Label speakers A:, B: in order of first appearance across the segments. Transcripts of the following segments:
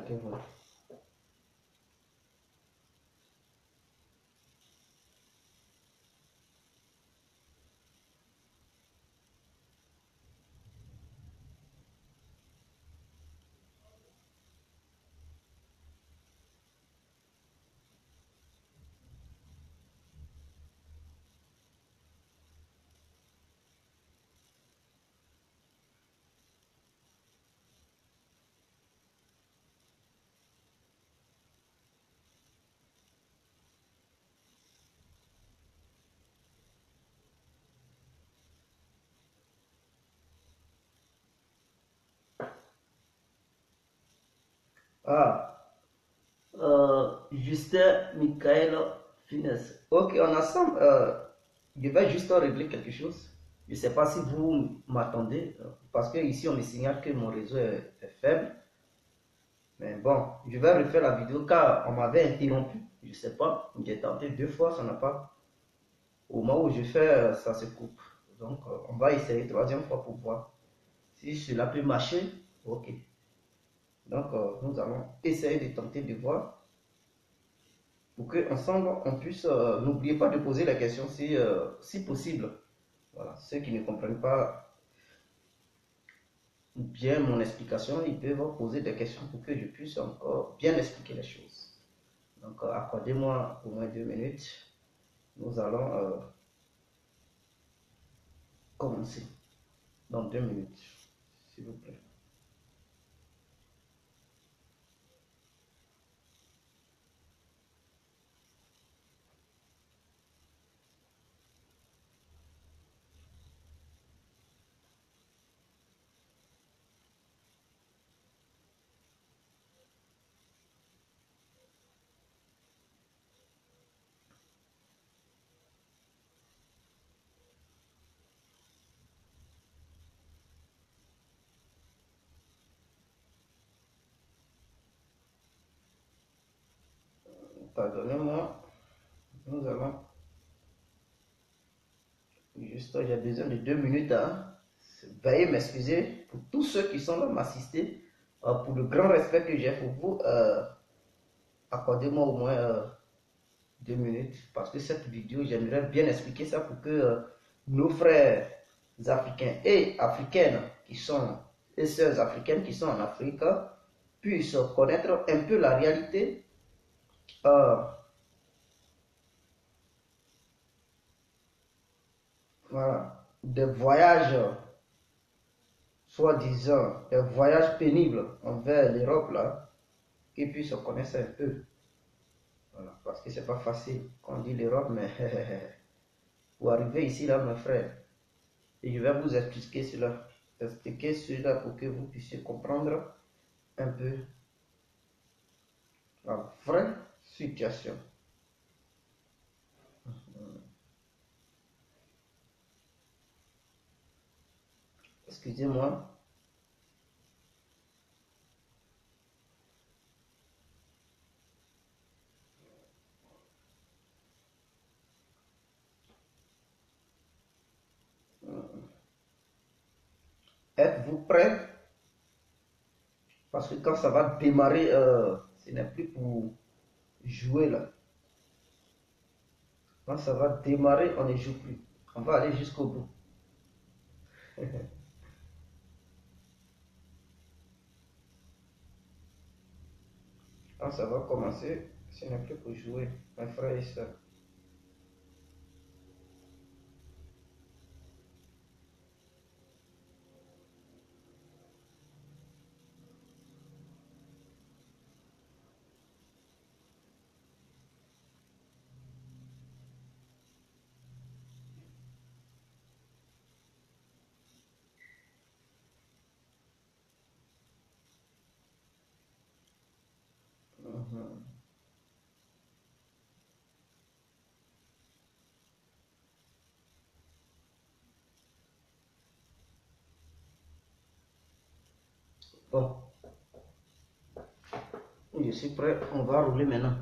A: que vous. Ah, Justin Michael Finesse. Ok, on ensemble. Je vais juste régler quelque chose. Je ne sais pas si vous m'attendez, parce que ici on me signale que mon réseau est faible. Mais bon, je vais refaire la vidéo car on m'avait interrompu. Je ne sais pas, j'ai tenté 2 fois, ça n'a pas. Au moment où je fais, ça se coupe. Donc, on va essayer 3e fois pour voir si cela peut marcher. Ok. Donc, nous allons essayer de tenter de voir pour que ensemble on puisse. N'oubliez pas de poser la question si possible. Voilà. Ceux qui ne comprennent pas bien mon explication, ils peuvent poser des questions pour que je puisse encore bien expliquer les choses. Donc, accordez-moi au moins 2 minutes. Nous allons commencer dans 2 minutes, s'il vous plaît. Pardonnez-moi, nous allons juste, j'ai besoin de 2 minutes. Hein. Veuillez m'excuser pour tous ceux qui sont là m'assister, pour le grand respect que j'ai pour vous. Accordez-moi au moins 2 minutes parce que cette vidéo, j'aimerais bien expliquer ça pour que nos frères africains et africaines qui sont, et sœurs africaines qui sont en Afrique puissent connaître un peu la réalité. Voilà, des voyages, soi-disant, des voyages pénibles envers l'Europe, là, qu'ils puissent connaître un peu. Voilà, parce que c'est pas facile quand on dit l'Europe, mais pour arriver ici, là, mes frères, et je vais vous expliquer cela pour que vous puissiez comprendre un peu la vraie situation. Excusez-moi. Êtes-vous prêts? Parce que quand ça va démarrer, ce n'est plus pour jouer là. Quand ça va démarrer, on ne joue plus. On va aller jusqu'au bout. Quand ça va commencer, ce n'est plus pour jouer, mes frères et sœurs. Mhm. Bon, je suis prêt, on va rouler maintenant.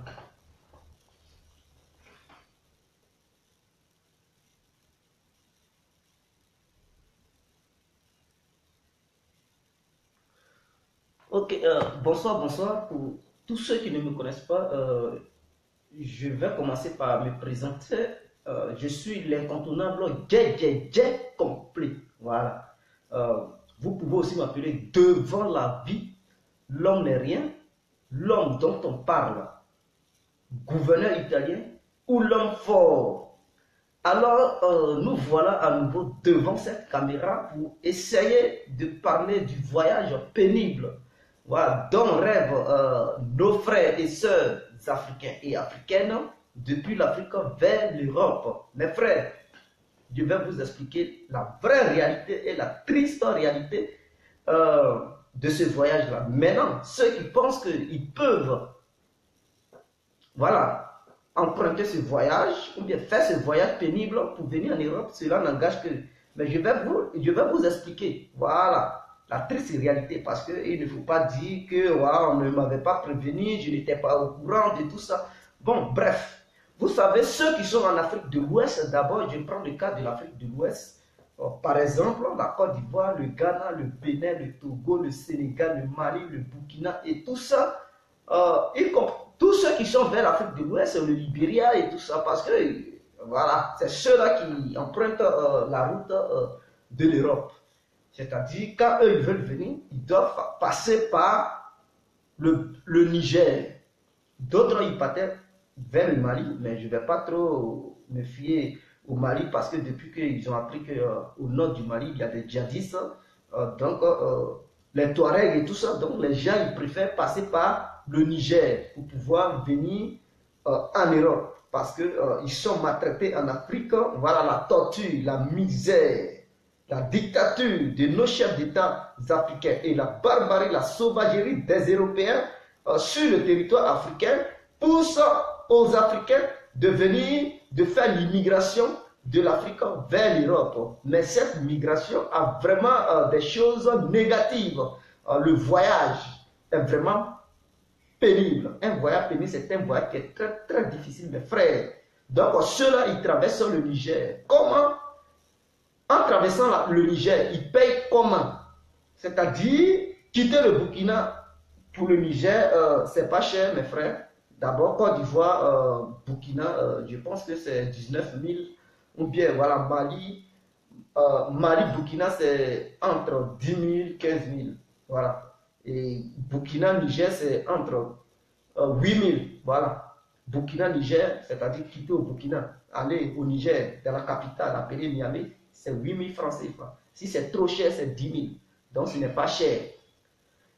A: Ok, bonsoir, bonsoir. Pour tous ceux qui ne me connaissent pas, je vais commencer par me présenter. Je suis l'incontournable Djé complet. Voilà. Euh, Vous pouvez aussi m'appeler devant la vie. L'homme n'est rien. L'homme dont on parle, gouverneur italien ou l'homme fort. Alors, nous voilà à nouveau devant cette caméra pour essayer de parler du voyage pénible, voilà, dont rêvent nos frères et sœurs africains et africaines depuis l'Afrique vers l'Europe. Mes frères, je vais vous expliquer la vraie réalité et la triste réalité de ce voyage-là. Maintenant, ceux qui pensent qu'ils peuvent, voilà, emprunter ce voyage ou bien faire ce voyage pénible pour venir en Europe, cela n'engage que. Mais je vais vous expliquer, voilà, la triste réalité, parce qu'il ne faut pas dire que wow, on ne m'avait pas prévenu, je n'étais pas au courant de tout ça. Bon, bref, vous savez, ceux qui sont en Afrique de l'Ouest, d'abord, je prends le cas de l'Afrique de l'Ouest. Par exemple, la Côte d'Ivoire, le Ghana, le Bénin, le Togo, le Sénégal, le Mali, le Burkina et tout ça, tous ceux qui sont vers l'Afrique de l'Ouest, le Libéria et tout ça, parce que voilà, c'est ceux-là qui empruntent la route de l'Europe. C'est-à-dire, quand eux ils veulent venir, ils doivent passer par le Niger. D'autres, ils partaient vers le Mali, mais je ne vais pas trop me fier au Mali parce que depuis qu'ils ont appris qu'au nord du Mali, il y a des djihadistes, donc les Touaregs et tout ça, donc les gens, ils préfèrent passer par le Niger pour pouvoir venir en Europe parce qu'ils sont maltraités en Afrique. Voilà la torture, la misère, la dictature de nos chefs d'État africains et la barbarie, la sauvagerie des Européens sur le territoire africain pousse aux Africains de venir, de faire l'immigration de l'Afrique vers l'Europe. Mais cette migration a vraiment des choses négatives. Le voyage est vraiment pénible. Un voyage pénible, c'est un voyage qui est très, très difficile, mes frères. Donc, ceux-là, ils traversent le Niger. Comment? En traversant le Niger, ils payent comment? C'est-à-dire, quitter le Burkina pour le Niger, c'est pas cher, mes frères. D'abord, Côte d'Ivoire, Burkina, je pense que c'est 19 000. Ou bien, voilà, Mali, Burkina, c'est entre 10 000 et 15 000. Voilà. Et Burkina, Niger, c'est entre 8 000. Voilà. Burkina, Niger, c'est-à-dire quitter au Burkina, aller au Niger, dans la capitale, appelée Niamey, c'est 8 000 francs CFA. Si c'est trop cher, c'est 10 000. Donc, ce n'est pas cher.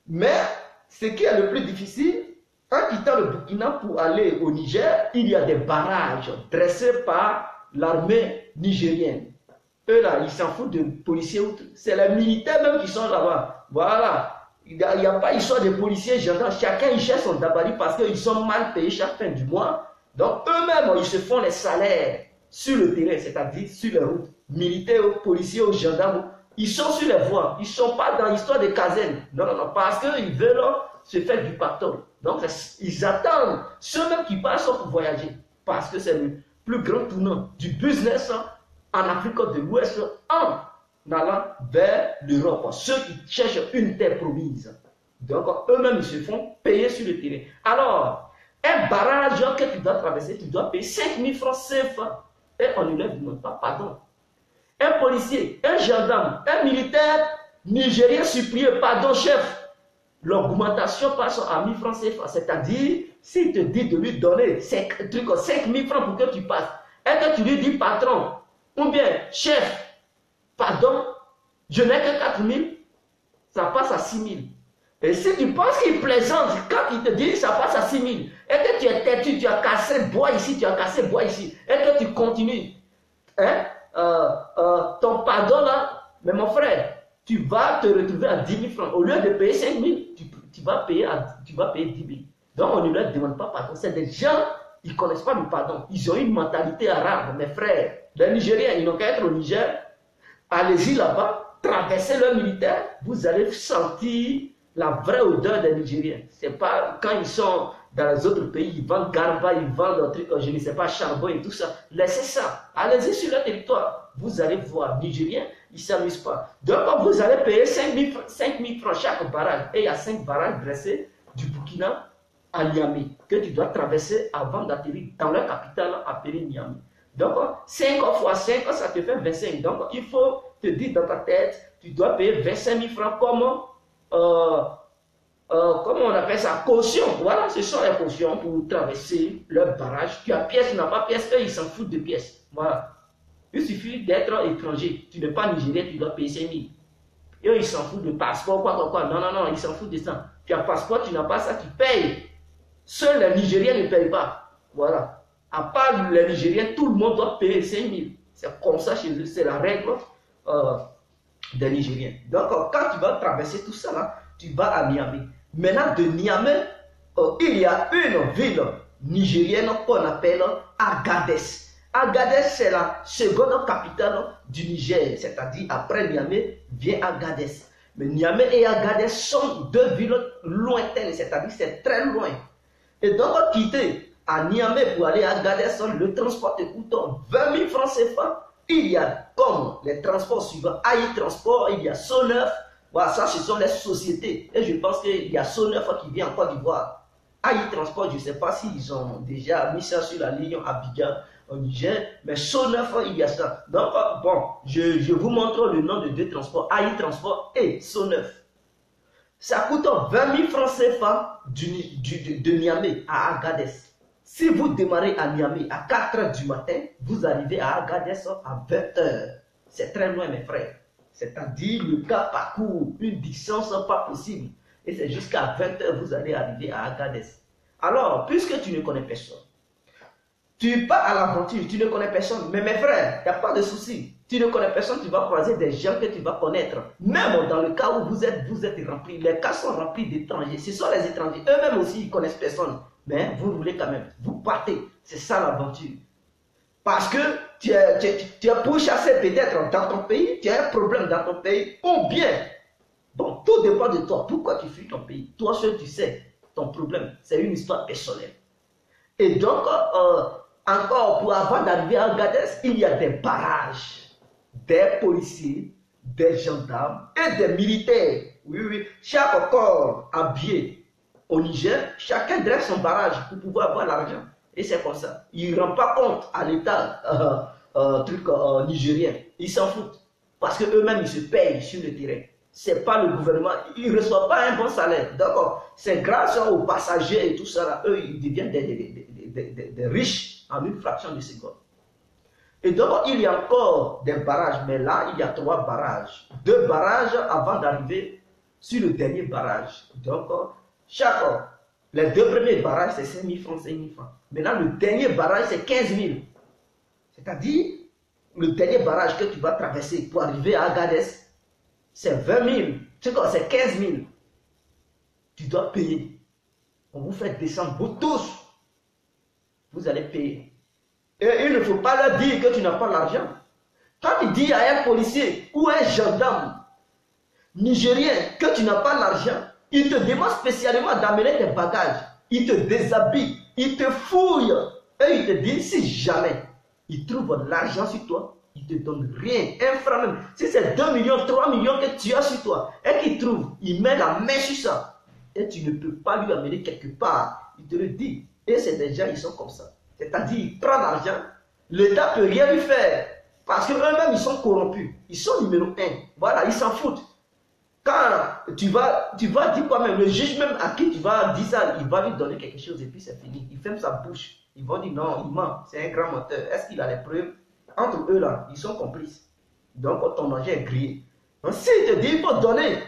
A: Mais, ce qui est le plus difficile, en quittant le Burkina pour aller au Niger, il y a des barrages dressés par l'armée nigérienne. Eux là, ils s'en foutent de policiers. C'est les militaires même qui sont là-bas. Voilà. Il n'y a pas histoire de policiers, gendarmes. Chacun il cherche son dabali parce qu'ils sont mal payés chaque fin du mois. Donc eux-mêmes, ils se font les salaires sur le terrain, c'est-à-dire sur les routes. Militaires, policiers ou gendarmes, ils sont sur les voies. Ils ne sont pas dans l'histoire des casernes. Non, non, non, parce qu'ils veulent se faire du pactole. Donc ils attendent ceux-mêmes qui passent pour voyager. Parce que c'est le plus grand tournant du business en Afrique de l'Ouest en allant vers l'Europe. Ceux qui cherchent une terre promise. Donc eux-mêmes ils se font payer sur le terrain. Alors, un barrage que tu dois traverser, tu dois payer 5 000 francs CFA. Et on ne leur demande pas pardon. Un policier, un gendarme, un militaire nigérien supplié, pardon chef. L'augmentation passe à 1000 francs CFA. C'est-à-dire, s'il te dit de lui donner 5 000 francs pour que tu passes, et que tu lui dis patron, ou bien chef, pardon, je n'ai que 4 000, ça passe à 6 000. Et si tu penses qu'il plaisante, quand il te dit ça passe à 6 000, et que tu es têtu, tu as cassé bois ici, tu as cassé bois ici, et que tu continues, hein, ton pardon là, mais mon frère, tu vas te retrouver à 10 000 francs. Au lieu de payer 5 000, tu vas payer 10 000. Donc on ne leur demande pas pardon. C'est des gens, ils ne connaissent pas le pardon. Ils ont une mentalité arabe, mes frères. Les Nigériens, ils n'ont qu'à être au Niger. Allez-y là-bas, traversez leur militaire, vous allez sentir la vraie odeur des Nigériens. C'est pas quand ils sont dans les autres pays, ils vendent garba, ils vendent un truc, je ne sais pas, charbon et tout ça. Laissez ça. Allez-y sur le territoire. Vous allez voir, Nigériens, ils ne s'amusent pas. Donc, vous allez payer 5 000 francs chaque barrage. Et il y a 5 barrages dressés du Burkina à Niamey, que tu dois traverser avant d'atterrir dans la capitale appelée Niamey. Donc, 5 fois 5, ça te fait 25. Donc, il faut te dire dans ta tête, tu dois payer 25 000 francs comment on appelle ça, caution. Voilà, ce sont les cautions pour traverser leur barrage. Tu as pièce, tu n'as pas pièce, eux, ils s'en foutent de pièces. Voilà. Il suffit d'être étranger. Tu n'es pas nigérien, tu dois payer 5 000. Eux, ils s'en foutent de passeport, quoi. Non, non, non, ils s'en foutent de ça. Tu as passeport, tu n'as pas ça, tu payes. Seuls les Nigériens ne payent pas. Voilà. À part les Nigériens, tout le monde doit payer 5 000. C'est comme ça chez eux, c'est la règle des Nigériens. Donc, quand tu vas traverser tout ça, là, tu vas à Niamey. Maintenant, de Niamey, il y a une ville nigérienne qu'on appelle Agadez. Agadez, c'est la seconde capitale du Niger, c'est-à-dire après Niamey vient Agadez. Mais Niamey et Agadez sont deux villes lointaines, c'est-à-dire c'est très loin. Et donc, quitter à Niamey pour aller à Agadez, le transport te coûte 20 000 francs CFA. Il y a comme les transports suivants, AI Transport, il y a Soneuf. Voilà, ça, ce sont les sociétés. Et je pense qu'il y a Soneuf qui vient en Côte d'Ivoire. AI Transport, je ne sais pas s'ils ont déjà mis ça sur la ligne Abidjan au Niger, mais Soneuf, il y a ça. Donc, bon, je vous montre le nom de deux transports, AI Transport et Soneuf. Ça coûte 20 000 francs CFA de Niamey à Agadez. Si vous démarrez à Niamey à 4 h du matin, vous arrivez à Agadez à 20 h. C'est très loin, mes frères. C'est-à-dire, le cas parcourt une distance pas possible. Et c'est jusqu'à 20 h, vous allez arriver à Agadez. Alors, puisque tu ne connais personne, tu pars à l'aventure, tu ne connais personne. Mais mes frères, il n'y a pas de souci. Tu ne connais personne, tu vas croiser des gens que tu vas connaître. Même dans le cas où vous êtes remplis, les cas sont remplis d'étrangers. Ce sont les étrangers. Eux-mêmes aussi, ils ne connaissent personne. Mais vous roulez quand même. Vous partez. C'est ça l'aventure. Parce que tu es pourchassé peut-être dans ton pays, tu as un problème dans ton pays, ou bien, bon, tout dépend de toi. Pourquoi tu fuis ton pays? Toi seul, tu sais ton problème. C'est une histoire personnelle. Et donc, encore, avant d'arriver à Agadez, il y a des barrages, des policiers, des gendarmes et des militaires. Oui, oui. Chaque corps habillé au Niger, chacun dresse son barrage pour pouvoir avoir l'argent. Et c'est comme ça. Ils ne rendent pas compte à l'État nigérien. Ils s'en foutent. Parce qu'eux-mêmes, ils se payent sur le terrain. Ce n'est pas le gouvernement. Ils ne reçoivent pas un bon salaire. D'accord. C'est grâce aux passagers et tout ça. Là, eux, ils deviennent des riches en une fraction de seconde. Et donc, il y a encore des barrages. Mais là, il y a 3 barrages. 2 barrages avant d'arriver sur le dernier barrage. Donc, les 2 premiers barrages, c'est 5 000 francs, 5 000 francs. Maintenant, le dernier barrage, c'est 15 000. C'est-à-dire, le dernier barrage que tu vas traverser pour arriver à Agadez, c'est 20 000. C'est 15 000. Tu dois payer. On vous fait descendre, vous tous. Vous allez payer. Et il ne faut pas leur dire que tu n'as pas l'argent. Quand tu dis à un policier ou un gendarme nigérien que tu n'as pas l'argent, il te demande spécialement d'amener tes bagages. Il te déshabille, il te fouille. Et il te dit, si jamais il trouve l'argent sur toi, il ne te donne rien, un franc même. Si c'est 2 millions, 3 millions que tu as sur toi, et qu'il trouve, il met la main sur ça. Et tu ne peux pas lui amener quelque part. Il te le dit. Et c'est des gens, ils sont comme ça. C'est-à-dire, il prend l'argent, l'État ne peut rien lui faire. Parce qu'eux-mêmes, ils sont corrompus. Ils sont numéro 1. Voilà, ils s'en foutent. Quand tu vas dire quoi même, le juge même à qui tu vas dire ça, il va lui donner quelque chose et puis c'est fini. Il ferme sa bouche. Ils vont dire non, il ment, c'est un grand menteur. Est-ce qu'il a les preuves? Entre eux là, ils sont complices. Donc ton argent est grillé. Donc s'il te dit il faut donner,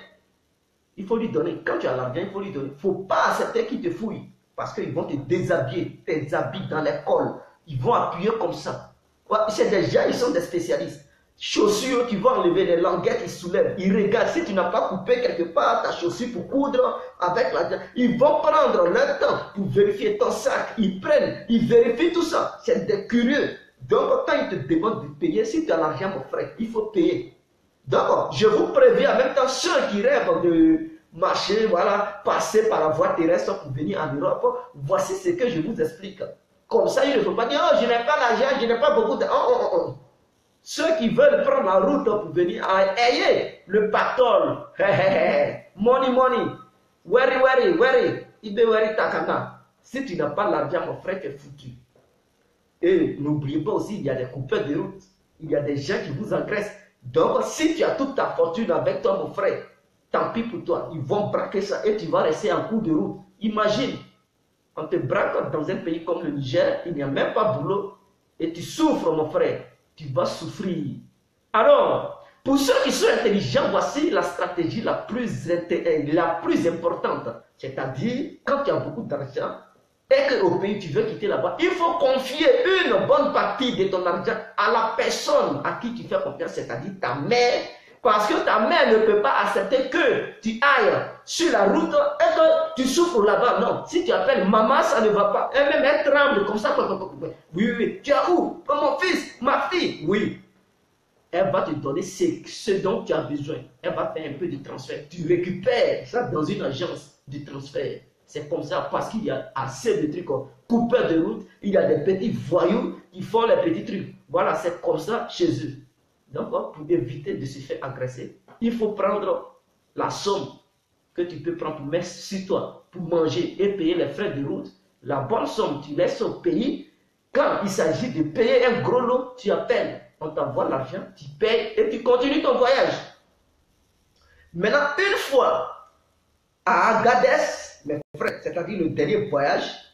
A: il faut lui donner. Quand tu as l'argent, il faut lui donner. Il ne faut pas accepter qu'il te fouille. Parce qu'ils vont te déshabiller, tes habits dans l'école. Ils vont appuyer comme ça. C'est des gens, ils sont des spécialistes. Chaussures, tu vas enlever les languettes, ils soulèvent. Ils regardent. Si tu n'as pas coupé quelque part ta chaussure pour coudre avec la... Ils vont prendre leur temps pour vérifier ton sac. Ils prennent, ils vérifient tout ça. C'est des curieux. Donc, quand ils te demandent de payer, si tu as l'argent, mon frère, il faut payer. D'accord. Je vous préviens en même temps, ceux qui rêvent marcher, voilà, passer par la voie terrestre pour venir en Europe. Voici ce que je vous explique. Comme ça, il ne faut pas dire, oh, je n'ai pas l'argent, je n'ai pas beaucoup de... Ceux qui veulent prendre la route pour venir, ayez le pactole. Money, money. Wari. Ibe wari takana. Si tu n'as pas l'argent, mon frère, tu es foutu. Et n'oubliez pas aussi, il y a des coupeurs de route. Il y a des gens qui vous agressent. Donc, si tu as toute ta fortune avec toi, mon frère, tant pis pour toi. Ils vont braquer ça et tu vas rester en cours de route. Imagine, on te braque dans un pays comme le Niger, il n'y a même pas de boulot. Et tu souffres, mon frère. Tu vas souffrir. Alors, pour ceux qui sont intelligents, voici la stratégie la plus importante. C'est-à-dire, quand tu as beaucoup d'argent et qu'au pays tu veux quitter là-bas, il faut confier une bonne partie de ton argent à la personne à qui tu fais confiance, c'est-à-dire ta mère. Parce que ta mère ne peut pas accepter que tu ailles sur la route et que tu souffres là-bas. Non, si tu appelles maman, ça ne va pas. Elle-même, elle tremble comme ça. Oui. Tu as où? Oh, mon fils, ma fille. Oui. Elle va te donner ce dont tu as besoin. Elle va faire un peu de transfert. Tu récupères ça dans une agence de transfert. C'est comme ça parce qu'il y a assez de trucs comme coupeurs de route. Il y a des petits voyous qui font les petits trucs. Voilà, c'est comme ça chez eux. Donc, pour éviter de se faire agresser, il faut prendre la somme que tu peux prendre pour mettre sur toi, pour manger et payer les frais de route. La bonne somme, tu laisses au pays. Quand il s'agit de payer un gros lot, tu appelles, on t'envoie l'argent, tu payes et tu continues ton voyage. Maintenant, une fois à Agadez, mes frères, c'est-à-dire le dernier voyage,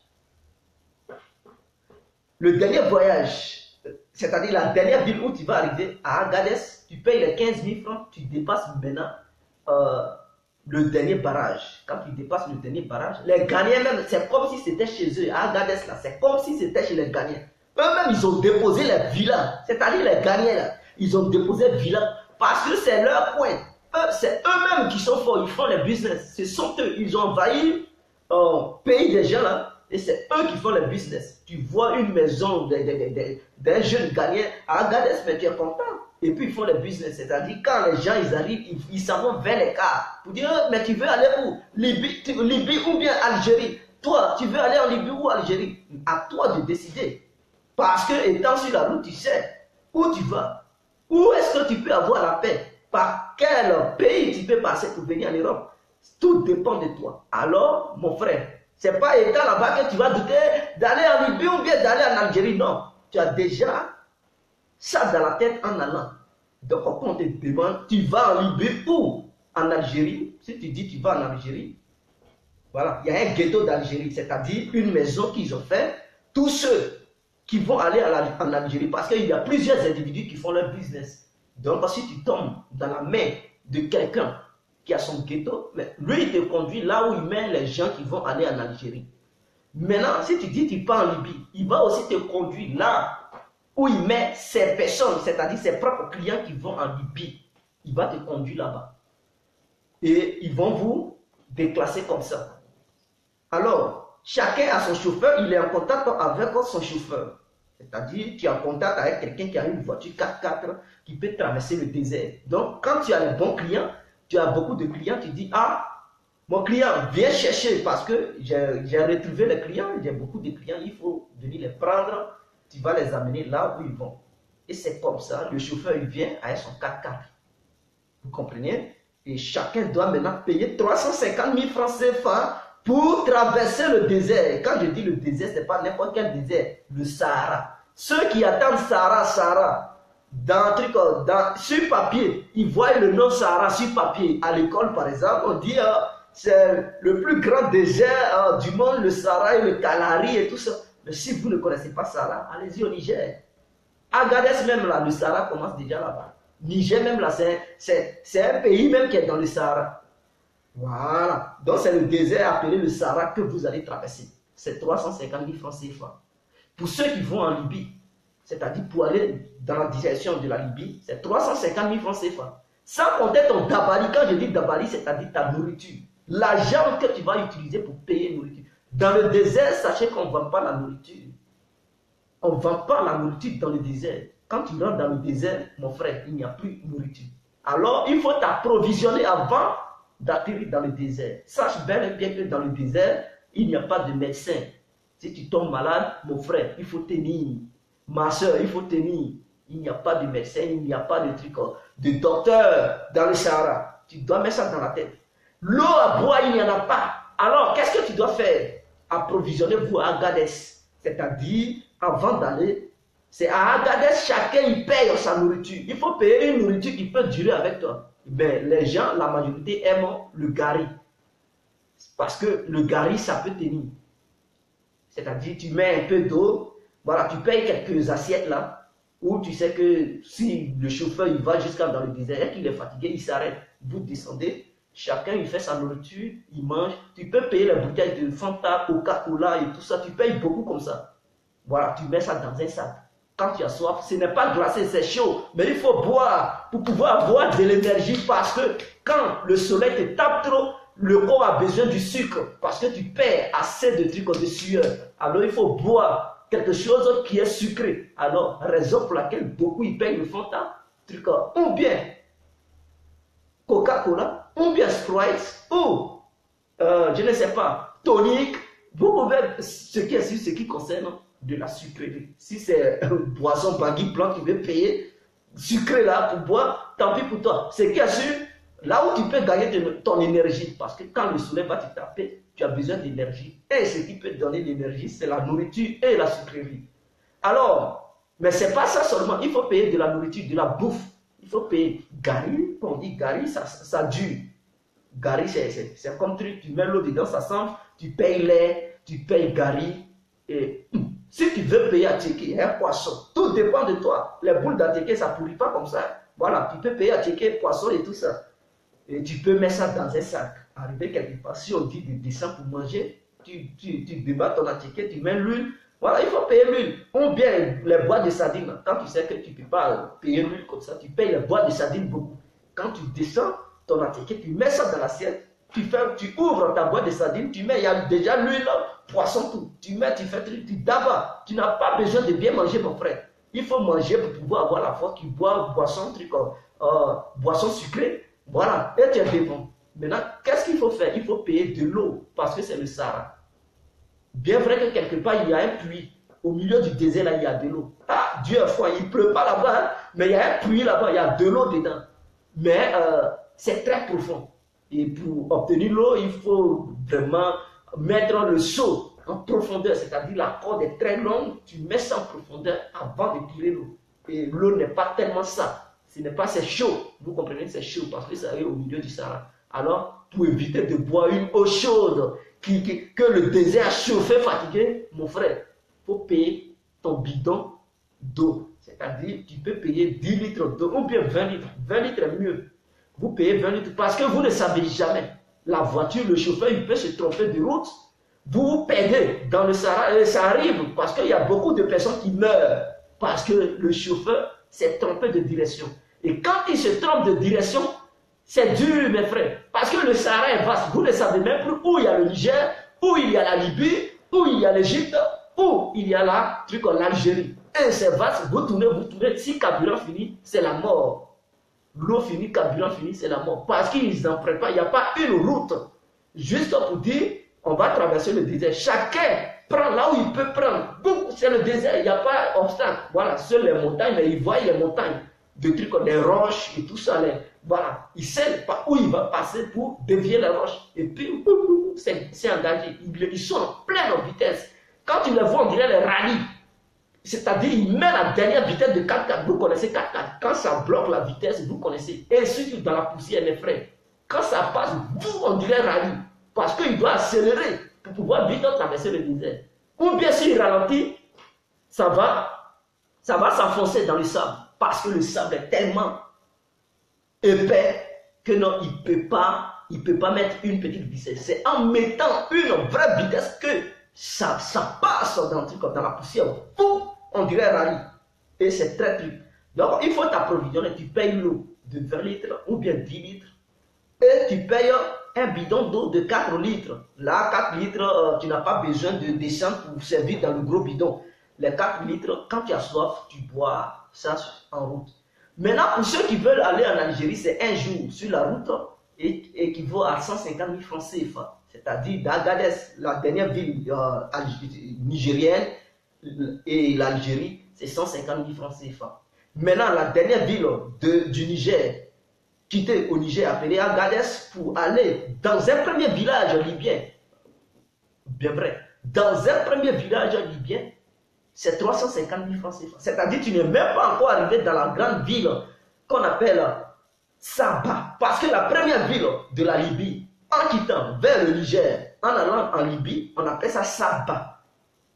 A: c'est-à-dire la dernière ville où tu vas arriver, à Agadez, tu payes les 15 000 francs, tu dépasses maintenant le dernier barrage. Quand tu dépasses le dernier barrage, les Ghanéens même, c'est comme si c'était chez eux, à Agadez là, c'est comme si c'était chez les Ghanéens. Eux-mêmes, ils ont déposé les villas, c'est-à-dire les Ghanéens là, ils ont déposé les villas parce que c'est leur coin. C'est eux-mêmes qui sont forts, ils font les business. Ce sont eux, ils ont envahi le pays des gens là. Et c'est eux qui font le business. Tu vois une maison d'un jeune Ghanéen à Agadez, mais tu es content. Et puis ils font le business. C'est-à-dire quand les gens ils arrivent, ils s'en vont vers les cars. Pour dire, mais tu veux aller où? Libye ou bien Algérie? Toi, tu veux aller en Libye ou Algérie? À toi de décider. Parce que étant sur la route, tu sais où tu vas. Où est-ce que tu peux avoir la paix? Par quel pays tu peux passer pour venir en Europe? Tout dépend de toi. Alors, mon frère, c'est pas étant là-bas que tu vas douter d'aller en Libye ou bien d'aller en Algérie. Non. Tu as déjà ça dans la tête en allant. Donc, quand on te demande, tu vas en Libye ou en Algérie? Si tu dis tu vas en Algérie, voilà, il y a un ghetto d'Algérie, c'est-à-dire une maison qu'ils ont fait. Tous ceux qui vont aller en Algérie, parce qu'il y a plusieurs individus qui font leur business. Donc, si tu tombes dans la main de quelqu'un qui a son ghetto, mais lui, il te conduit là où il met les gens qui vont aller en Algérie. Maintenant, si tu dis que tu pars en Libye, il va aussi te conduire là où il met ses personnes, c'est-à-dire ses propres clients qui vont en Libye. Il va te conduire là-bas. Et ils vont vous déclasser comme ça. Alors, chacun a son chauffeur, il est en contact avec son chauffeur. C'est-à-dire, tu es en contact avec quelqu'un qui a une voiture 4x4 qui peut traverser le désert. Donc, quand tu as les bons clients, tu as beaucoup de clients, tu dis, ah, mon client, viens chercher parce que j'ai retrouvé les clients, j'ai beaucoup de clients, il faut venir les prendre, tu vas les amener là où ils vont. Et c'est comme ça, le chauffeur, il vient avec son 4x4. Vous comprenez? Et chacun doit maintenant payer 350 000 francs CFA pour traverser le désert. Et quand je dis le désert, ce n'est pas n'importe quel désert, le Sahara. Ceux qui attendent Sahara, sur papier, ils voient le nom Sahara sur papier. À l'école, par exemple, on dit c'est le plus grand désert du monde, le Sahara et le Kalahari et tout ça. Mais si vous ne connaissez pas Sahara, allez-y au Niger. Agadez même là, le Sahara commence déjà là-bas. Niger même là, c'est un pays même qui est dans le Sahara. Voilà. Donc c'est le désert appelé le Sahara que vous allez traverser. C'est 350 000 francs CFA. Pour ceux qui vont en Libye, c'est-à-dire pour aller dans la direction de la Libye, c'est 350 000 francs CFA. Sans compter ton dabali. Quand je dis dabali, c'est-à-dire ta nourriture. L'argent que tu vas utiliser pour payer la nourriture. Dans le désert, sachez qu'on ne vend pas la nourriture. On ne vend pas la nourriture dans le désert. Quand tu rentres dans le désert, mon frère, il n'y a plus de nourriture. Alors, il faut t'approvisionner avant d'atterrir dans le désert. Sache bel et bien que dans le désert, il n'y a pas de médecin. Si tu tombes malade, mon frère, il faut tenir. Ma soeur, il faut tenir. Il n'y a pas de médecin, il n'y a pas de truc, de docteur dans le Sahara. Tu dois mettre ça dans la tête. L'eau à boire, il n'y en a pas. Alors, qu'est-ce que tu dois faire? Approvisionnez-vous à Agadez. C'est-à-dire, avant d'aller, c'est à Agadez, chacun il paye sa nourriture. Il faut payer une nourriture qui peut durer avec toi. Mais les gens, la majorité, aiment le gari. Parce que le gari, ça peut tenir. C'est-à-dire, tu mets un peu d'eau, voilà, tu payes quelques assiettes là, où tu sais que si le chauffeur il va jusqu'à dans le désert et qu'il est fatigué, il s'arrête. Vous descendez, chacun il fait sa nourriture, il mange. Tu peux payer les bouteilles de Fanta, Coca-Cola et tout ça, tu payes beaucoup comme ça. Voilà, tu mets ça dans un sac. Quand tu as soif, ce n'est pas glacé, c'est chaud, mais il faut boire pour pouvoir avoir de l'énergie parce que quand le soleil te tape trop, le corps a besoin du sucre parce que tu perds assez de trucs de sueur. Alors il faut boire quelque chose qui est sucré. Alors, raison pour laquelle beaucoup ils payent le Fanta, truc, ou bien Coca-Cola, ou bien Sprite, ou je ne sais pas, tonic. Vous pouvez, ce qui concerne de la sucrerie. Si c'est boisson baggy blanc qui veut payer, sucré là pour boire, tant pis pour toi. Ce qui est sûr, là où tu peux gagner ton énergie, parce que quand le soleil va te taper, tu as besoin d'énergie. Et ce qui peut te donner l'énergie, c'est la nourriture et la sucrerie. Alors, mais ce n'est pas ça seulement, il faut payer de la nourriture, de la bouffe. Il faut payer gari, on dit gari, ça dure. Gari, c'est comme tu mets l'eau dedans, ça sent, tu payes lait, tu payes gari. Et si tu veux payer à Tchéké, un poisson, tout dépend de toi. Les boules d'Atchéké, ça ne pourrit pas comme ça. Voilà, tu peux payer à Tchéké, poisson et tout ça. Et tu peux mettre ça dans un sac. Arriver quelque part, si on dit de descendre pour manger, tu débats ton Atchéké, tu mets l'huile. Voilà, il faut payer l'huile. Ou bien les boîtes de sardines. Quand tu sais que tu ne peux pas payer l'huile comme ça, tu payes les boîtes de sardines beaucoup. Quand tu descends ton Atchéké, tu mets ça dans l'assiette. Tu ouvres ta boîte de sardines, tu mets, il y a déjà l'huile, poisson, tout. Tu mets, tu fais, tu dabas. Tu n'as pas besoin de bien manger, mon frère. Il faut manger pour pouvoir avoir la force. Tu bois boisson, boisson sucrée. Voilà, et tu es devant. Maintenant, qu'est-ce qu'il faut faire? Il faut payer de l'eau, parce que c'est le Sahara. Bien vrai que quelque part, il y a un puits. Au milieu du désert, là, il y a de l'eau. Ah, Dieu est fort, il ne pleut pas là-bas, hein, mais il y a un puits là-bas, il y a de l'eau dedans. Mais c'est très profond. Et pour obtenir l'eau, il faut vraiment mettre le seau en profondeur, c'est-à-dire la corde est très longue, tu mets ça en profondeur avant de tirer l'eau. Et l'eau n'est pas tellement ça. Ce n'est pas, c'est chaud. Vous comprenez, c'est chaud parce que ça est au milieu du Sahara. Alors, pour éviter de boire une eau chaude que le désert a chauffé, fatigué, mon frère, il faut payer ton bidon d'eau. C'est-à-dire, tu peux payer 10 litres d'eau ou bien 20 litres. 20 litres est mieux. Vous payez 20 litres parce que vous ne savez jamais. La voiture, le chauffeur, il peut se tromper de route. Vous perdez dans le Sahara et ça arrive parce qu'il y a beaucoup de personnes qui meurent parce que le chauffeur s'est trompé de direction. Et quand il se trompe de direction, c'est dur, mes frères. Parce que le Sahara est vaste. Vous ne savez même plus où il y a le Niger, où il y a la Libye, où il y a l'Égypte, où il y a l'Algérie. Et c'est vaste. Vous tournez. Si carburant finit, c'est la mort. L'eau finit, carburant finit, c'est la mort. Parce qu'ils n'en prennent pas. Il n'y a pas une route. Juste pour dire, on va traverser le désert. Chacun prend là où il peut prendre. C'est le désert, il n'y a pas d'obstacle. Voilà, seules les montagnes, mais ils voient les montagnes. Des trucs comme des roches et tout ça. Voilà, il ne sait pas où il va passer pour dévier les roches. Et puis, c'est engagé. Ils sont en pleine vitesse. Quand tu les vois, on dirait les rallyes. C'est-à-dire, il met la dernière vitesse de 4x4. Vous connaissez 4x4. Quand ça bloque la vitesse, vous connaissez. Et surtout dans la poussière, mes frères. Quand ça passe, vous, on dirait rallye. Parce qu'il doit accélérer pour pouvoir vite traverser le désert. Ou bien s'il ralentit, ça va s'enfoncer dans le sable. Parce que le sable est tellement épais que non, il ne peut pas mettre une petite vitesse. C'est en mettant une vraie vitesse que ça passe dans la poussière. On dirait rallye. Et c'est très truc. Donc, il faut t'approvisionner. Tu payes l'eau de 20 litres ou bien 10 litres. Et tu payes un bidon d'eau de 4 litres. Là, 4 litres, tu n'as pas besoin de descendre pour servir dans le gros bidon. Les 4 litres, quand tu as soif, tu bois ça en route. Maintenant, pour ceux qui veulent aller en Algérie, c'est un jour sur la route. équivaut à 150 000 francs CFA. C'est-à-dire d'Agadez, la dernière ville nigérienne, et l'Algérie, c'est 150 000 francs CFA. Maintenant, la dernière ville du Niger, quitter au Niger, appelé Agadez, pour aller dans un premier village libyen, bien vrai, dans un premier village libyen, c'est 350 000 francs CFA. C'est-à-dire que tu n'es même pas encore arrivé dans la grande ville qu'on appelle Saba. Parce que la première ville de la Libye, en quittant vers le Niger, en allant en Libye, on appelle ça Saba.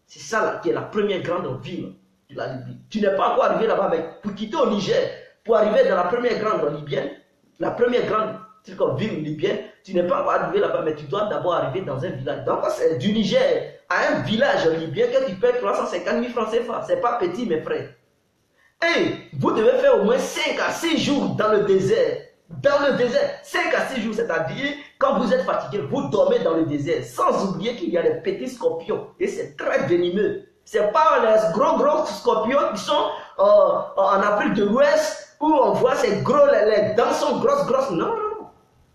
A: C'est ça là, qui est la première grande ville de la Libye. Tu n'es pas encore arrivé là-bas, mais pour quitter au Niger, pour arriver dans la première grande libyenne, la première grande ville libyenne, tu n'es pas encore arrivé là-bas, mais tu dois d'abord arriver dans un village. Donc c'est du Niger à un village libyen que tu payes 350 000 francs CFA. C'est pas petit, mes frères. Et vous devez faire au moins 5 à 6 jours dans le désert. Dans le désert, 5 à 6 jours, c'est-à-dire quand vous êtes fatigué, vous dormez dans le désert, sans oublier qu'il y a des petits scorpions. Et c'est très venimeux. Ce n'est pas les gros scorpions qui sont en Afrique de l'Ouest, où on voit ces gros, les dents sont grosses. Non.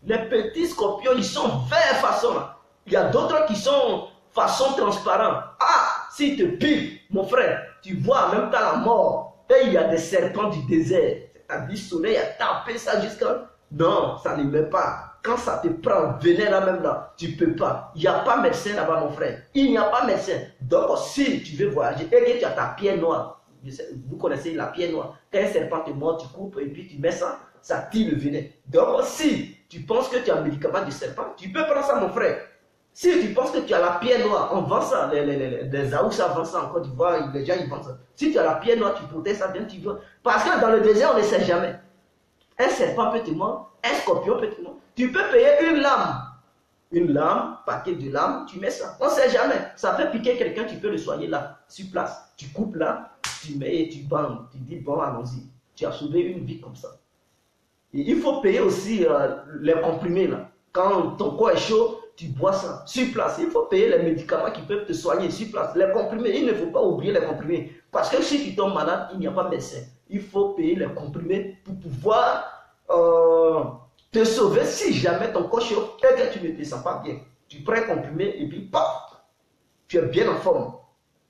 A: Les petits scorpions, ils sont verts façon. Il y a d'autres qui sont façon transparent. Ah, s'ils te piquent, mon frère, tu vois en même temps la mort. Et il y a des serpents du désert. C'est-à-dire, le soleil a tapé ça jusqu'à... Non, ça ne met pas. Quand ça te prend, venez là même là, tu ne peux pas. Il n'y a pas médecin là-bas, mon frère. Il n'y a pas médecin. Donc, si tu veux voyager et que tu as ta pierre noire, vous connaissez la pierre noire, quand un serpent te mord, tu coupes et puis tu mets ça, ça tire le venin. Donc, si tu penses que tu as un médicament du serpent, tu peux prendre ça, mon frère. Si tu penses que tu as la pierre noire, on vend ça, les Aoussa vendent ça en Côte d'Ivoire, les gens ils vendent ça. Si tu as la pierre noire, tu protèges ça bien, tu veux. Parce que dans le désert, on ne sait jamais. Un serpent peut te mordre, un scorpion peut te mordre. Tu peux payer une lame, paquet de lames, tu mets ça. On ne sait jamais. Ça peut piquer quelqu'un, tu peux le soigner là, sur place. Tu coupes là, tu mets et tu bandes. Tu dis, bon, allons-y. Tu as sauvé une vie comme ça. Et il faut payer aussi les comprimés là. Quand ton corps est chaud, tu bois ça sur place. Il faut payer les médicaments qui peuvent te soigner sur place. Les comprimés, il ne faut pas oublier les comprimés. Parce que si tu tombes malade, il n'y a pas de médecin. Il faut payer les comprimés pour pouvoir te sauver si jamais ton corps chaud et que tu ne te sens pas bien. Tu prends un comprimé et puis paf, tu es bien en forme.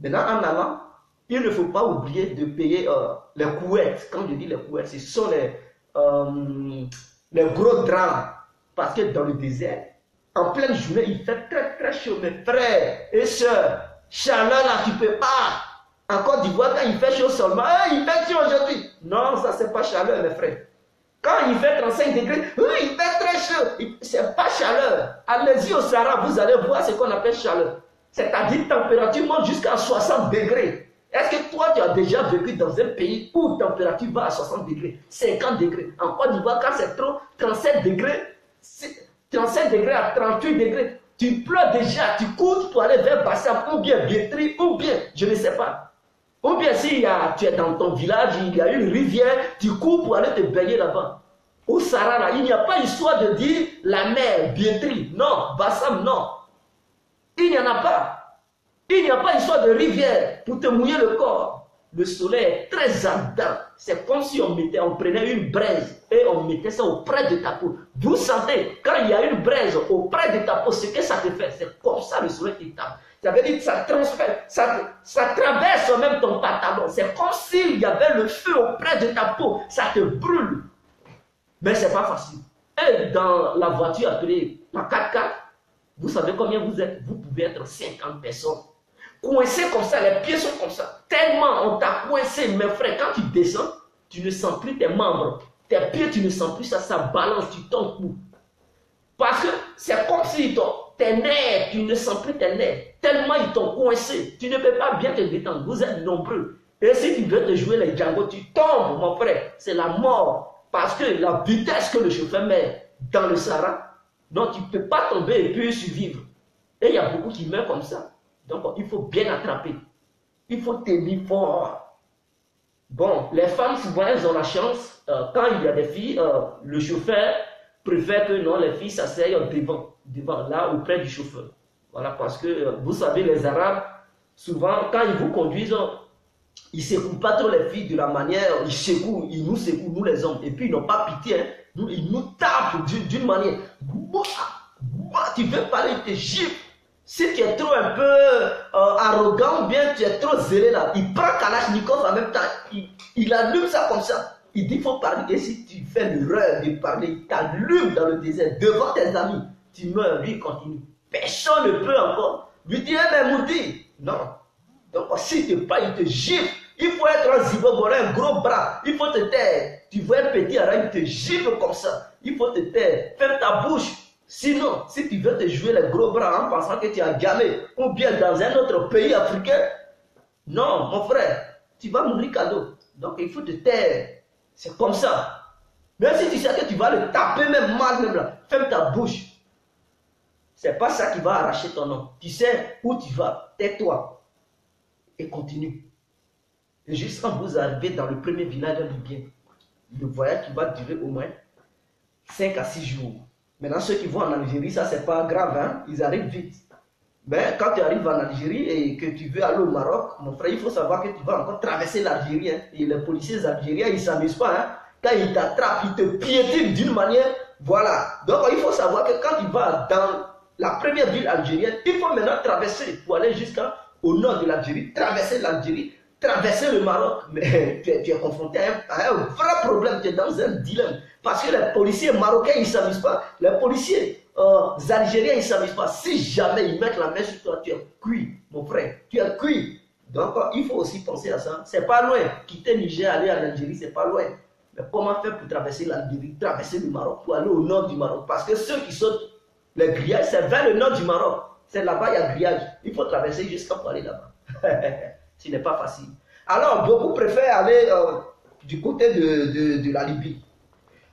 A: Maintenant, en allant, il ne faut pas oublier de payer les couettes. Quand je dis les couettes, ce sont les gros draps. Parce que dans le désert, en pleine journée, il fait très chaud. Mes frères et sœurs, chaleur là, tu ne peux pas. En Côte d'Ivoire, quand il fait chaud seulement, il fait chaud aujourd'hui. Non, ça c'est pas chaleur, mes frères. Quand il fait 35 degrés, il fait très chaud. C'est pas chaleur. Allez-y au Sahara, vous allez voir ce qu'on appelle chaleur. C'est-à-dire température monte jusqu'à 60 degrés. Est-ce que toi, tu as déjà vécu dans un pays où la température va à 60 degrés, 50 degrés? En Côte d'Ivoire, quand c'est trop, 37 degrés, 35 degrés à 38 degrés, tu pleures déjà, tu cours pour aller vers Bassam, ou bien Biétri, ou bien, je ne sais pas. Ou bien si tu es dans ton village, il y a une rivière, tu cours pour aller te baigner là-bas. Au Sahara, il n'y a pas histoire de dire la mer, Biétri, non, Bassam, non. Il n'y en a pas. Il n'y a pas histoire de rivière pour te mouiller le corps. Le soleil est très ardent. C'est comme si on prenait une braise et on mettait ça auprès de ta peau. Vous sentez, quand il y a une braise auprès de ta peau, ce que ça te fait, c'est comme ça le soleil qui tape. Ça veut dire que ça transfère, ça traverse même ton pantalon. C'est comme s'il y avait le feu auprès de ta peau. Ça te brûle. Mais ce n'est pas facile. Et dans la voiture appelée la 4x4, vous savez combien vous êtes? Vous pouvez être 50 personnes. Coincé comme ça, les pieds sont comme ça. Tellement on t'a coincé, mes frères, quand tu descends, tu ne sens plus tes membres. Tes pieds, tu ne sens plus ça, ça balance, tu tombes. Parce que c'est comme si tes nerfs, tu ne sens plus tes nerfs. Tellement ils t'ont coincé. Tu ne peux pas bien te détendre. Vous êtes nombreux. Et si tu veux te jouer les Django, tu tombes, mon frère. C'est la mort. Parce que la vitesse que le chauffeur met dans le Sahara, non, tu ne peux pas tomber et puis survivre. Et il y a beaucoup qui meurent comme ça. Donc, il faut bien attraper. Il faut tenir fort. Bon, les femmes, souvent, elles ont la chance. Quand il y a des filles, le chauffeur préfère que non, les filles s'asseyent devant, là, auprès du chauffeur. Voilà, parce que, vous savez, les Arabes, souvent, quand ils vous conduisent, Ils ne secouent pas trop les filles de la manière, ils nous secouent, nous les hommes. Et puis ils n'ont pas pitié, hein. Ils nous tapent d'une manière. Tu veux parler, ils te giflent. Si tu es trop un peu arrogant ou bien tu es trop zélé là, il prend Kalachnikov en même temps, il allume ça comme ça. Il dit qu'il faut parler. Et si tu fais l'erreur de parler, il t'allume dans le désert devant tes amis. Tu meurs, lui il continue. Personne ne peut encore lui dire, mais Moudi, non. Donc si tu parles, il te gifle. Il faut être un zibogoré, un gros bras. Il faut te taire. Tu vois un petit arabe, il te gifle comme ça. Il faut te taire. Ferme ta bouche. Sinon, si tu veux te jouer les gros bras en pensant que tu as gagné, ou bien dans un autre pays africain, non, mon frère, tu vas mourir cadeau. Donc il faut te taire. C'est comme ça. Même si tu sais que tu vas le taper même mal, même là, ferme ta bouche. C'est pas ça qui va arracher ton nom. Tu sais où tu vas, tais-toi et continue. Et juste quand vous arrivez dans le premier village libyen, le voyage qui va durer au moins 5 à 6 jours. Maintenant, ceux qui vont en Algérie, ça c'est pas grave, hein? Ils arrivent vite. Mais quand tu arrives en Algérie et que tu veux aller au Maroc, mon frère, il faut savoir que tu vas encore traverser l'Algérie. Hein? Et les policiers algériens, ils ne s'amusent pas. Hein? Quand ils t'attrapent, ils te piétinent d'une manière. Voilà. Donc, il faut savoir que quand tu vas dans la première ville algérienne, il faut maintenant traverser pour aller jusqu'au nord de l'Algérie, traverser l'Algérie, traverser le Maroc. Mais tu es confronté à un vrai problème, tu es dans un dilemme. Parce que les policiers marocains, ils ne s'amusent pas. Les policiers algériens, ils ne s'amusent pas. Si jamais ils mettent la main sur toi, tu es cuit, mon frère. Tu es cuit. Donc, il faut aussi penser à ça. C'est pas loin. Quitter Niger, aller en Algérie, c'est pas loin. Mais comment faire pour traverser l'Algérie, traverser le Maroc, pour aller au nord du Maroc? Parce que ceux qui sautent les grillages, c'est vers le nord du Maroc. C'est là-bas, il y a grillage. Il faut traverser jusqu'à pour aller là-bas. Ce n'est pas facile. Alors, beaucoup préfèrent aller du côté de la Libye.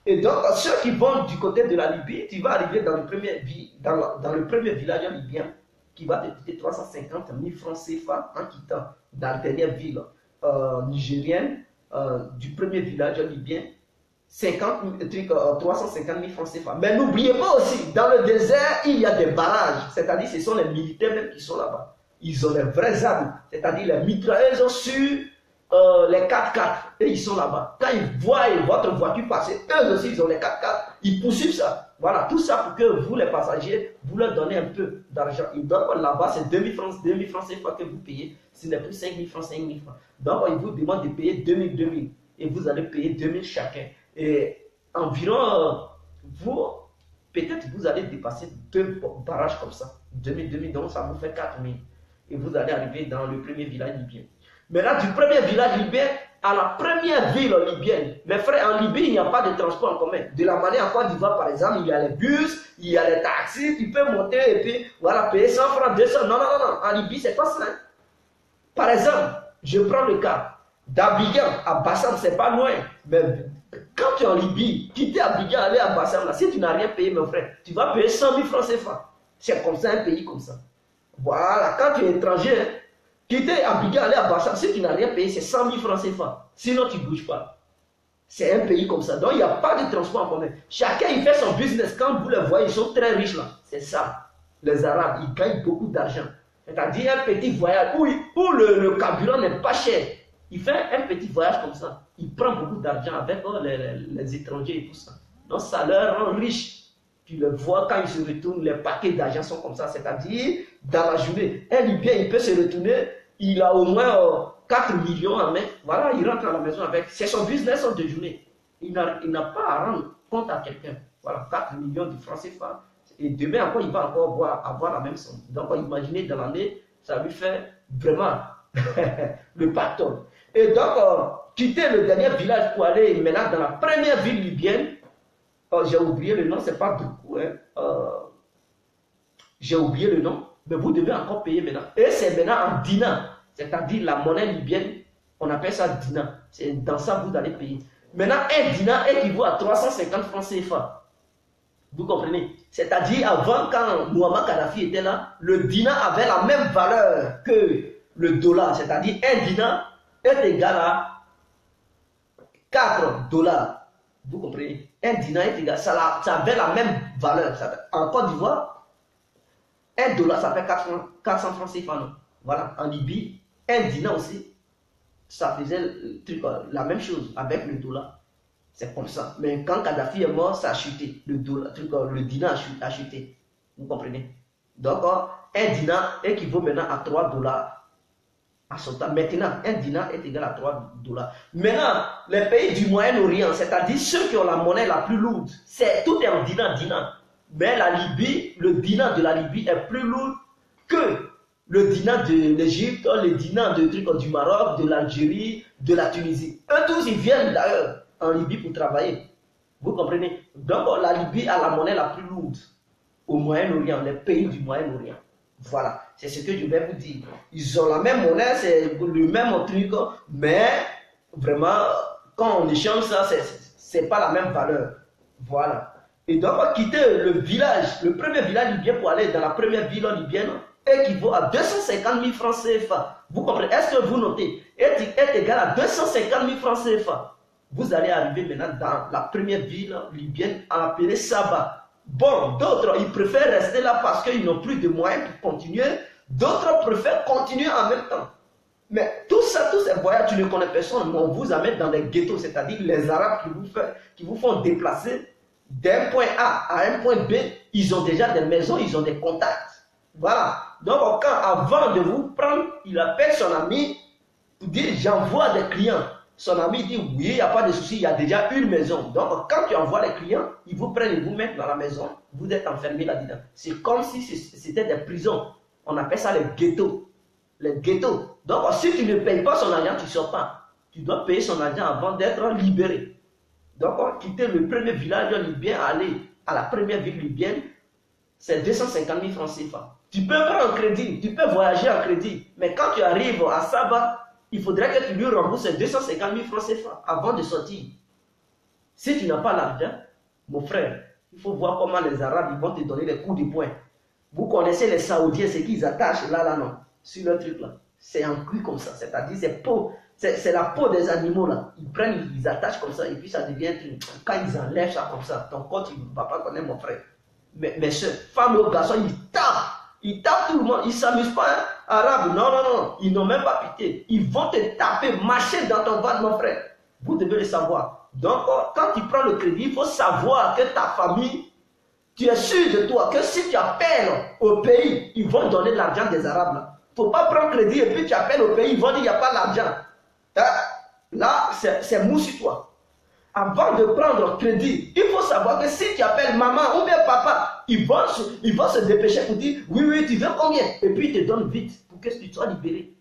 A: Et donc, ceux qui vont du côté de la Libye, tu vas arriver dans le premier village libyen qui va te coûter 350 000 francs CFA en quittant dans la dernière ville nigérienne du premier village libyen, 350 000 francs CFA. Mais n'oubliez pas aussi, dans le désert, il y a des barrages, c'est-à-dire ce sont les militaires même qui sont là-bas. Ils ont les vraies armes, c'est-à-dire les mitrailleuses sur les 4x4, et ils sont là-bas. Quand ils voient votre voiture passer, eux aussi ils ont les 4x4, ils poursuivent ça. Voilà, tout ça pour que vous les passagers, vous leur donnez un peu d'argent. Ils donnent là-bas, c'est 2000 francs c'est fois que vous payez, ce n'est plus 5000 francs, 5000 francs. Donc ils vous demandent de payer 2000, et vous allez payer 2000 chacun. Et environ, peut-être vous allez dépasser 2 barrages comme ça, 2000, donc ça vous fait 4000. Et vous allez arriver dans le premier village libyen. Maintenant, du premier village libyen à la première ville libyenne. Mes frères, en Libye, il n'y a pas de transport en commun. De la manière en Côte d'Ivoire, par exemple, il y a les bus, il y a les taxis, tu peux monter et puis voilà, payer 100 francs, 200. Non. En Libye, c'est pas ça. Hein? Par exemple, je prends le cas d'Abidjan à Bassam, c'est pas loin. Mais quand tu es en Libye, quitter Abidjan, aller à Bassam, là, si tu n'as rien payé, mon frère, tu vas payer 100 000 francs CFA. C'est comme ça, un pays comme ça. Voilà, quand tu es étranger, hein, quitter Abidjan, aller à Bassam, si tu n'as rien payé, c'est 100 000 francs CFA. Sinon, tu ne bouges pas. C'est un pays comme ça. Donc, il n'y a pas de transport en commun. Chacun, il fait son business. Quand vous les voyez, ils sont très riches là. C'est ça. Les Arabes, ils gagnent beaucoup d'argent. C'est-à-dire un petit voyage où le carburant n'est pas cher. Il fait un petit voyage comme ça. Il prend beaucoup d'argent avec les étrangers et tout ça. Donc, ça leur rend riche. Tu le vois quand ils se retournent, les paquets d'argent sont comme ça. C'est-à-dire, dans la journée, un Libyen, il peut se retourner, il a au moins 4 millions à mettre. Voilà, il rentre à la maison avec. C'est son business en 2 journées. Il n'a pas à rendre compte à quelqu'un. Voilà, 4 millions de francs CFA. Et demain encore, il va encore avoir la même somme. Donc, imaginez dans l'année, ça lui fait vraiment le pactole. Et donc, quitter le dernier village pour aller maintenant dans la première ville libyenne. J'ai oublié le nom, c'est pas beaucoup. Hein. J'ai oublié le nom, mais vous devez encore payer maintenant. Et c'est maintenant en dinar, c'est-à-dire la monnaie libyenne, on appelle ça dinar. C'est dans ça que vous allez payer. Maintenant, un dinar équivaut à 350 francs CFA. Vous comprenez? C'est-à-dire, avant, quand Muammar Kadhafi était là, le dinar avait la même valeur que le dollar. C'est-à-dire, un dinar est égal à 4 dollars. Vous comprenez? Un dinar est égal, ça avait la même valeur. En Côte d'Ivoire, un dollar, ça fait 400 francs CFA. Non? Voilà, en Libye, un dinar aussi, ça faisait la même chose avec le dollar. C'est comme ça. Mais quand Kadhafi est mort, ça a chuté. Le dinar a chuté. Vous comprenez? Donc, un dinar équivaut maintenant à 3 dollars à son temps. Maintenant, un dinar est égal à 3 dollars. Maintenant, les pays du Moyen-Orient, c'est-à-dire ceux qui ont la monnaie la plus lourde, tout est en dinar. Mais la Libye, le dinar de la Libye est plus lourd que le dinar de l'Égypte, le dinar du Maroc, de l'Algérie, de la Tunisie. Eux tous, ils viennent d'ailleurs en Libye pour travailler. Vous comprenez? Donc, la Libye a la monnaie la plus lourde au Moyen-Orient, les pays du Moyen-Orient. Voilà, c'est ce que je vais vous dire. Ils ont la même monnaie, c'est le même truc, mais vraiment, quand on échange ça, c'est pas la même valeur. Voilà. Et donc, quitter le village, le premier village libyen pour aller dans la première ville libyenne, équivaut à 250 000 francs CFA. Vous comprenez? Est-ce que vous notez? Est égal à 250 000 francs CFA. Vous allez arriver maintenant dans la première ville libyenne appelée Saba. Bon, d'autres, ils préfèrent rester là parce qu'ils n'ont plus de moyens pour continuer. D'autres préfèrent continuer en même temps. Mais tout ça, tous ces voyages, tu ne connais personne, on vous amène dans des ghettos, c'est-à-dire les Arabes qui vous font déplacer d'un point A à un point B. Ils ont déjà des maisons, ils ont des contacts. Voilà. Donc, avant de vous prendre, il appelle son ami pour dire j'envoie des clients. Son ami dit oui, il n'y a pas de souci, il y a déjà une maison. Donc, quand tu envoies les clients, ils vous prennent et vous mettent dans la maison. Vous êtes enfermés là-dedans. C'est comme si c'était des prisons. On appelle ça les ghettos. Les ghettos. Donc, si tu ne payes pas son argent, tu ne sors pas. Tu dois payer son argent avant d'être libéré. Donc, quitter le premier village libyen, aller à la première ville libyenne, c'est 250 000 francs CFA. Tu peux prendre un crédit, tu peux voyager en crédit. Mais quand tu arrives à Saba, il faudrait que tu lui rembourses 250 000 francs CFA avant de sortir. Si tu n'as pas l'argent, mon frère, il faut voir comment les Arabes ils vont te donner les coups de poing. Vous connaissez les Saoudiens, ce qu'ils attachent là, non, sur leur truc là. C'est en cuir comme ça, c'est-à-dire c'est la peau des animaux là. Ils prennent, ils attachent comme ça et puis ça devient un truc. Quand ils enlèvent ça comme ça, ton corps, tu ne vas pas connaître mon frère. Mais ce femmes et garçons, ils tapent tout le monde, ils ne s'amusent pas, hein? Arabes, non, ils n'ont même pas pitié. Ils vont te taper, marcher dans ton ventre, mon frère. Vous devez le savoir. Donc, quand tu prends le crédit, il faut savoir que ta famille, tu es sûr de toi, que si tu appelles au pays, ils vont donner l'argent des Arabes. Là. Il ne faut pas prendre crédit et puis tu appelles au pays, ils vont dire qu'il n'y a pas d'argent. Là, c'est mou sur toi. Avant de prendre crédit, il faut savoir que si tu appelles maman ou bien papa, ils vont se dépêcher pour dire oui, tu veux combien? Et puis ils te donnent vite pour que tu sois libéré.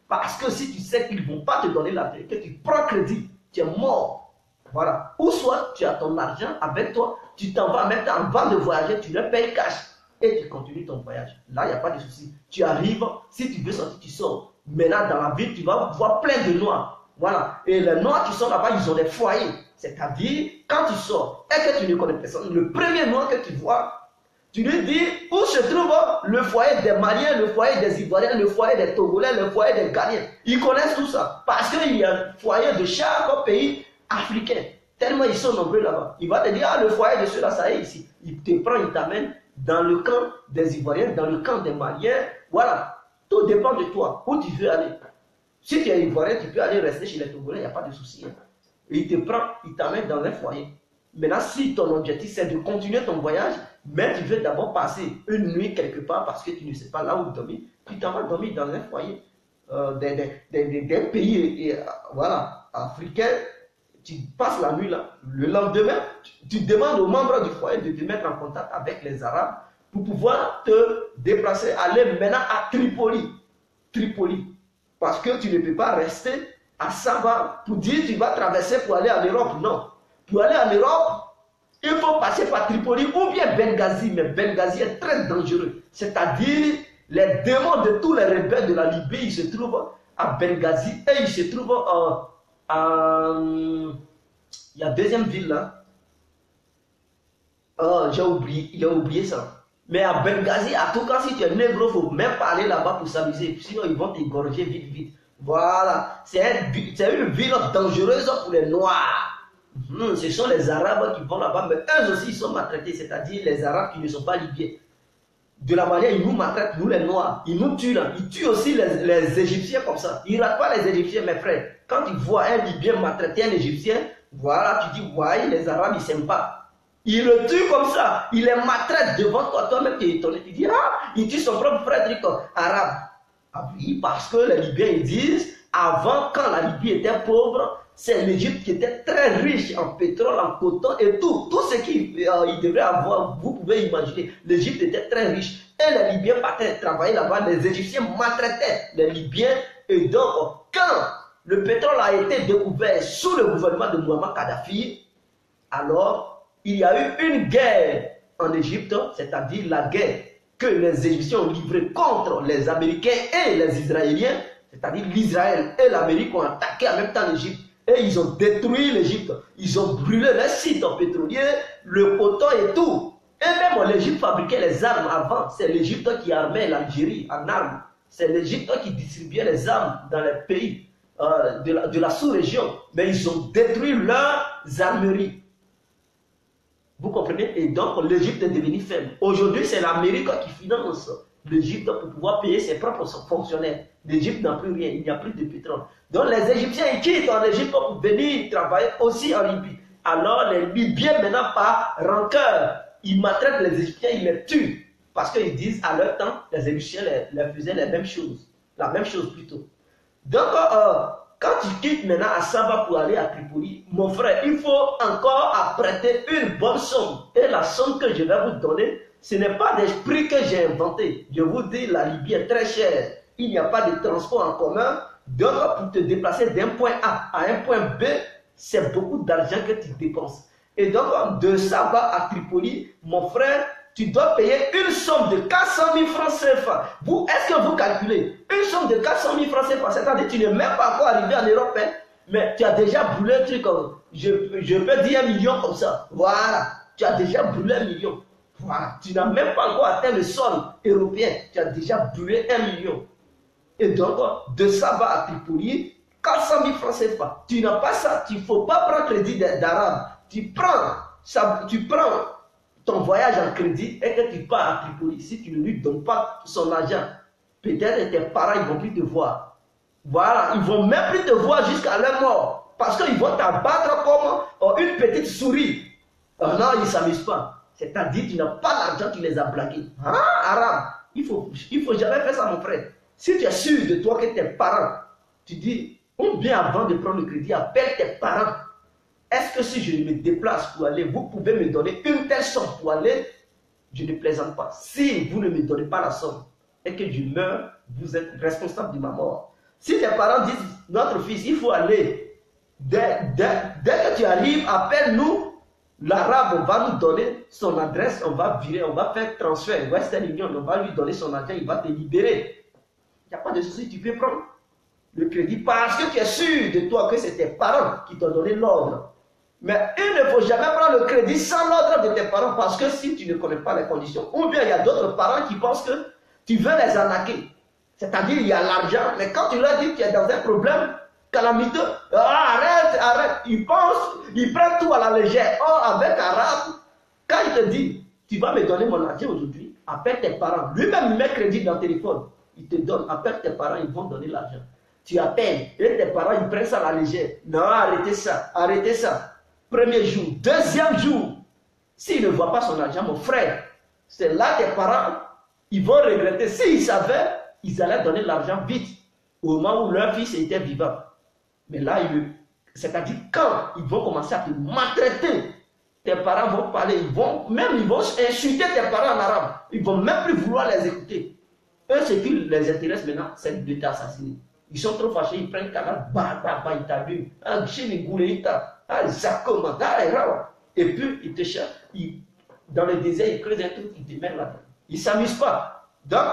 A: Parce que si tu sais qu'ils ne vont pas te donner l'argent, que tu prends crédit, tu es mort. Voilà. Ou soit tu as ton argent avec toi, tu t'en vas même avant de voyager, tu le payes cash et tu continues ton voyage. Là, il n'y a pas de souci. Tu arrives, si tu veux sortir, tu sors. Maintenant, dans la ville, tu vas voir plein de noirs. Voilà. Et les noirs qui sont là-bas, ils ont des foyers. C'est-à-dire, quand tu sors et que tu ne connais personne, le premier noir que tu vois, tu lui dis où se trouve le foyer des Maliens, le foyer des Ivoiriens, le foyer des Togolais, le foyer des Ghanéens. Ils connaissent tout ça. Parce qu'il y a un foyer de chaque pays africain. Tellement ils sont nombreux là-bas. Il va te dire, le foyer de ceux-là, ça est ici. Il te prend, il t'amène dans le camp des Ivoiriens, dans le camp des Maliens. Voilà. Tout dépend de toi. Où tu veux aller. Si tu es Ivoirien, tu peux aller rester chez les Togolais, il n'y a pas de souci. Hein. Il te prend, il t'amène dans un foyer. Maintenant, si ton objectif c'est de continuer ton voyage, mais tu veux d'abord passer une nuit quelque part parce que tu ne sais pas là où dormir, tu t'en vas dormir dans un foyer d'un pays voilà, africain, tu passes la nuit là. Le lendemain, tu demandes aux membres du foyer de te mettre en contact avec les Arabes pour pouvoir te déplacer, aller maintenant à Tripoli. Parce que tu ne peux pas rester à Saba pour dire tu vas traverser pour aller en Europe. Non. Pour aller en Europe, il faut passer par Tripoli ou bien Benghazi. Mais Benghazi est très dangereux. C'est-à-dire, les démons de tous les rebelles de la Libye, ils se trouvent à Benghazi et ils se trouvent il y a la deuxième ville là. Oh, j'ai oublié ça. Mais à Benghazi, à tout cas, si tu es négro, il ne faut même pas aller là-bas pour s'amuser. Sinon, ils vont t'égorger vite. Voilà. C'est une ville dangereuse pour les Noirs. Ce sont les Arabes qui vont là-bas, mais eux aussi, ils sont maltraités. C'est-à-dire les Arabes qui ne sont pas libyens. de la manière ils nous maltraitent, nous les Noirs. Ils nous tuent là. Ils tuent aussi les Égyptiens comme ça. Ils ne ratent pas les Égyptiens, mes frères. Quand ils voient un Libyen maltraiter un Égyptien, voilà, tu dis, ouais, les Arabes, ils s'aiment pas. Ils le tuent comme ça. Ils les maltraitent devant toi. Toi-même, tu es étonné. Tu dis, ah, il tue son propre frère arabe. Ah oui, parce que les Libyens, ils disent, avant, quand la Libye était pauvre, c'est l'Égypte qui était très riche en pétrole, en coton et tout. Tout ce qu'il devrait avoir, vous pouvez imaginer. L'Égypte était très riche. Et les Libyens partaient travailler là-bas. Les Égyptiens maltraitaient les Libyens. Et donc, quand le pétrole a été découvert sous le gouvernement de Muammar Kadhafi, alors il y a eu une guerre en Égypte, c'est-à-dire la guerre que les Égyptiens ont livrée contre les Américains et les Israéliens, c'est-à-dire l'Israël et l'Amérique ont attaqué en même temps l'Égypte. Et ils ont détruit l'Égypte. Ils ont brûlé les sites pétroliers, le coton et tout. Et même l'Égypte fabriquait les armes avant. C'est l'Égypte qui armait l'Algérie en armes. C'est l'Égypte qui distribuait les armes dans les pays de la sous-région. Mais ils ont détruit leurs armeries. Vous comprenez? Et donc l'Égypte est devenue faible. Aujourd'hui, c'est l'Amérique qui finance l'Égypte pour pouvoir payer ses propres fonctionnaires. L'Égypte n'a plus rien, il n'y a plus de pétrole. Donc les Égyptiens ils quittent en Égypte pour venir travailler aussi en Libye. Alors les Libyens maintenant par rancœur, ils maltraitent les Égyptiens, ils les tuent. Parce qu'ils disent à leur temps, les Égyptiens les faisaient les mêmes choses. La même chose plutôt. Donc quand tu quittes maintenant à Saba pour aller à Tripoli, mon frère, il faut encore apprêter une bonne somme. Et la somme que je vais vous donner, ce n'est pas des prix que j'ai inventés. Je vous dis, la Libye est très chère. Il n'y a pas de transport en commun. Donc, pour te déplacer d'un point A à un point B, c'est beaucoup d'argent que tu dépenses. Et donc, de Saba à Tripoli, mon frère, tu dois payer une somme de 400 000 francs CFA. Vous, est-ce que vous calculez? Une somme de 400 000 francs CFA, c'est-à-dire que tu n'es même pas encore arrivé en Europe, hein, mais tu as déjà brûlé un truc comme, je peux dire 1 million comme ça. Voilà, tu as déjà brûlé 1 million. Voilà, tu n'as même pas encore atteint le sol européen, tu as déjà brûlé 1 million. Et donc, de Saba à Tripoli, 400 000 francs CFA. Tu n'as pas ça, il ne faut pas prendre crédit d'arabe. Tu prends ton voyage en crédit et que tu pars à Tripoli. Si tu ne lui donnes pas son argent, peut-être tes parents ne vont plus te voir. Voilà, ils ne vont même plus te voir jusqu'à leur mort. Parce qu'ils vont t'abattre comme une petite souris. Non, ils ne s'amusent pas. C'est-à-dire que tu n'as pas d'argent, tu les as blagués. Hein, arabe, il faut jamais faire ça, mon frère. Si tu es sûr de toi que tes parents, tu dis, ou bien avant de prendre le crédit, appelle tes parents. Est-ce que si je me déplace pour aller, vous pouvez me donner une telle somme pour aller? Je ne plaisante pas. Si vous ne me donnez pas la somme et que je meurs, vous êtes responsable de ma mort. Si tes parents disent, notre fils, il faut aller, dès que tu arrives, appelle-nous. L'arabe va nous donner son adresse, on va virer, on va faire transfert, Western Union, on va lui donner son argent, il va te libérer. Il n'y a pas de souci, tu peux prendre le crédit parce que tu es sûr de toi que c'est tes parents qui t'ont donné l'ordre. Mais il ne faut jamais prendre le crédit sans l'ordre de tes parents parce que si tu ne connais pas les conditions, ou bien il y a d'autres parents qui pensent que tu veux les arnaquer. C'est-à-dire il y a l'argent, mais quand tu leur dis que tu es dans un problème calamiteux, arrête, ils prennent tout à la légère. Or, avec arabe, quand il te dit, tu vas me donner mon argent aujourd'hui, appelle tes parents. Lui-même, il met crédit dans le téléphone. Il te donne, appelle tes parents, ils vont donner l'argent. Tu appelles, et tes parents, ils prennent ça à la légère. Non, arrêtez ça, arrêtez ça. Premier jour, deuxième jour, s'il ne voit pas son argent, mon frère, c'est là tes parents, ils vont regretter. S'ils savaient, ils allaient donner l'argent vite, au moment où leur fils était vivant. Mais là, c'est-à-dire quand ils vont commencer à te maltraiter, tes parents vont parler, ils vont insulter tes parents en arabe. Ils ne vont même plus vouloir les écouter. Eux, ce qui les intéresse maintenant, c'est de t'assassiner. Ils sont trop fâchés, ils prennent canal, ils t'allument, et puis ils te cherchent, dans le désert, ils creusent un truc, ils te mettent là-dedans. Ils ne s'amusent pas. Donc,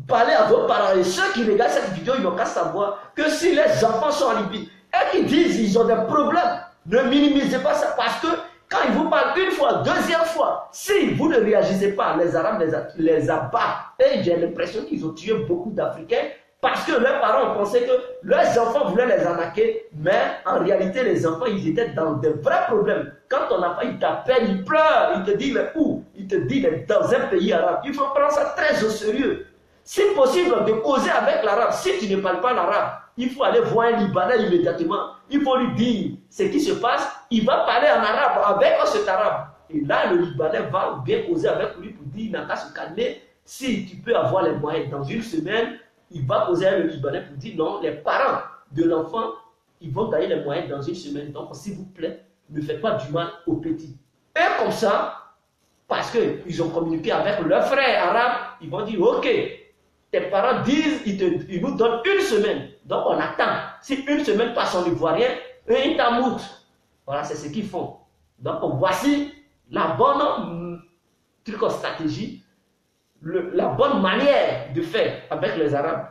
A: parlez à vos parents et ceux qui regardent cette vidéo, ils n'ont qu'à savoir que si les enfants sont en Libye et qu'ils disent qu'ils ont des problèmes, ne minimisez pas ça parce que quand ils vous parlent une fois, deuxième fois, si vous ne réagissez pas, les Arabes les abattent. Et j'ai l'impression qu'ils ont tué beaucoup d'Africains parce que leurs parents pensaient que leurs enfants voulaient les arnaquer, mais en réalité, les enfants, ils étaient dans de vrais problèmes. Quand ton enfant, il t'appelle, il pleure, il te dit, mais où? Il te dit dans un pays arabe, il faut prendre ça très au sérieux. C'est possible de causer avec l'arabe. Si tu ne parles pas l'arabe, il faut aller voir un Libanais immédiatement. Il faut lui dire ce qui se passe. Il va parler en arabe avec cet arabe. Et là, le Libanais va bien causer avec lui pour dire, il n'a qu'à se calmer. Si tu peux avoir les moyens dans une semaine, il va causer avec le Libanais pour dire non, les parents de l'enfant, ils vont gagner les moyens dans une semaine. Donc, s'il vous plaît, ne faites pas du mal aux petits. Et comme ça, parce qu'ils ont communiqué avec leurs frères arabes, ils vont dire, ok, tes parents disent, ils nous donnent une semaine. Donc, on attend. Si une semaine passe, on ne voit rien, eux, ils t'amoutent. Voilà, c'est ce qu'ils font. Donc, voici la bonne stratégie, la bonne manière de faire avec les Arabes.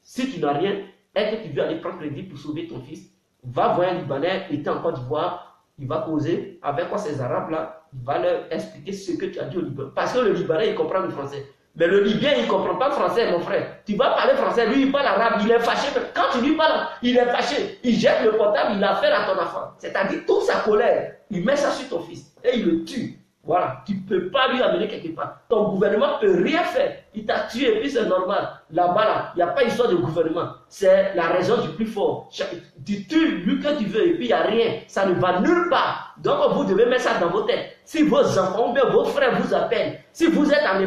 A: Si tu n'as rien et que tu veux aller prendre crédit pour sauver ton fils, va voir un Libanais, il était en Côte d'Ivoire, il va causer avec quoi ces Arabes-là, il va leur expliquer ce que tu as dit au Libanais. Parce que le Libanais, il comprend le français. Mais le Libyen, il ne comprend pas le français, mon frère. Tu vas parler français, lui, il parle arabe, il est fâché. Quand tu lui parles, il est fâché. Il jette le portable, il l'affaire à ton enfant. C'est-à-dire toute sa colère, il met ça sur ton fils et il le tue. Voilà, tu ne peux pas lui amener quelque part. Ton gouvernement ne peut rien faire. Il t'a tué et puis c'est normal. Là-bas, là, il n'y a pas d'histoire de gouvernement. C'est la raison du plus fort. Tu tues lui que tu veux et puis il n'y a rien. Ça ne va nulle part. Donc vous devez mettre ça dans vos têtes. Si vos enfants ou bien vos frères vous appellent, si vous êtes en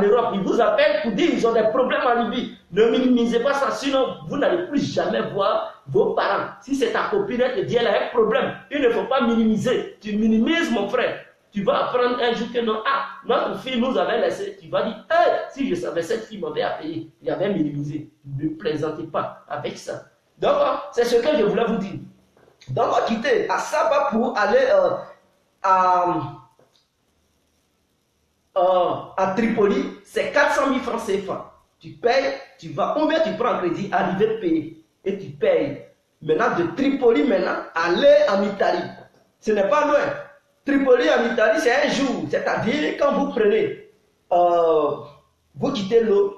A: Europe, ils vous appellent pour dire qu'ils ont des problèmes en Libye. Ne minimisez pas ça, sinon vous n'allez plus jamais voir vos parents. Si c'est ta copine, elle te dit elle a un problème. Il ne faut pas minimiser. Tu minimises, mon frère. Tu vas apprendre un jour que non, notre fille nous avait laissé. Tu vas dire, hey, si je savais, cette fille m'avait appelé, il avait minimisé. Ne plaisantez pas avec ça. Donc, c'est ce que je voulais vous dire. Donc, on va quitter à Saba pour aller à Tripoli. C'est 400 000 francs CFA. Tu payes, tu vas, ou bien tu prends un crédit, arriver payer. Et tu payes. Maintenant, de Tripoli, aller en Italie. Ce n'est pas loin. Tripoli en Italie, c'est un jour. C'est-à-dire, quand vous prenez, vous quittez l'eau,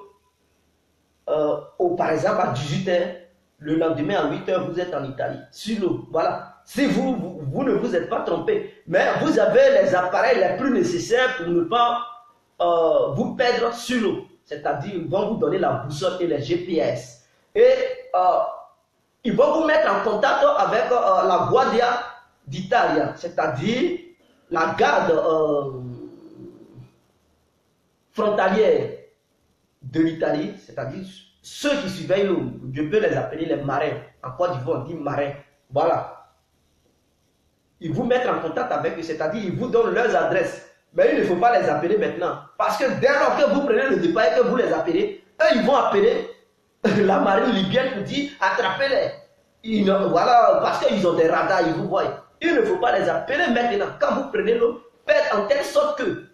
A: par exemple, à 18h, le lendemain à 8h, vous êtes en Italie, sur l'eau. Voilà. Si vous ne vous êtes pas trompé, mais vous avez les appareils les plus nécessaires pour ne pas vous perdre sur l'eau. C'est-à-dire, ils vont vous donner la boussole et les GPS. Et ils vont vous mettre en contact avec la Guardia d'Italia, c'est-à-dire la garde frontalière de l'Italie, c'est-à-dire ceux qui surveillent l'eau. Je peux les appeler les marins. En Côte d'Ivoire, on dit marins. Voilà. Ils vous mettent en contact avec eux, c'est-à-dire ils vous donnent leurs adresses. Mais il ne faut pas les appeler maintenant. Parce que dès lors que vous prenez le départ et que vous les appelez, eux, ils vont appeler la marine libyenne pour dire attrapez-les. Voilà, parce qu'ils ont des radars, ils vous voient. Il ne faut pas les appeler maintenant. Quand vous prenez l'eau, faites en telle sorte que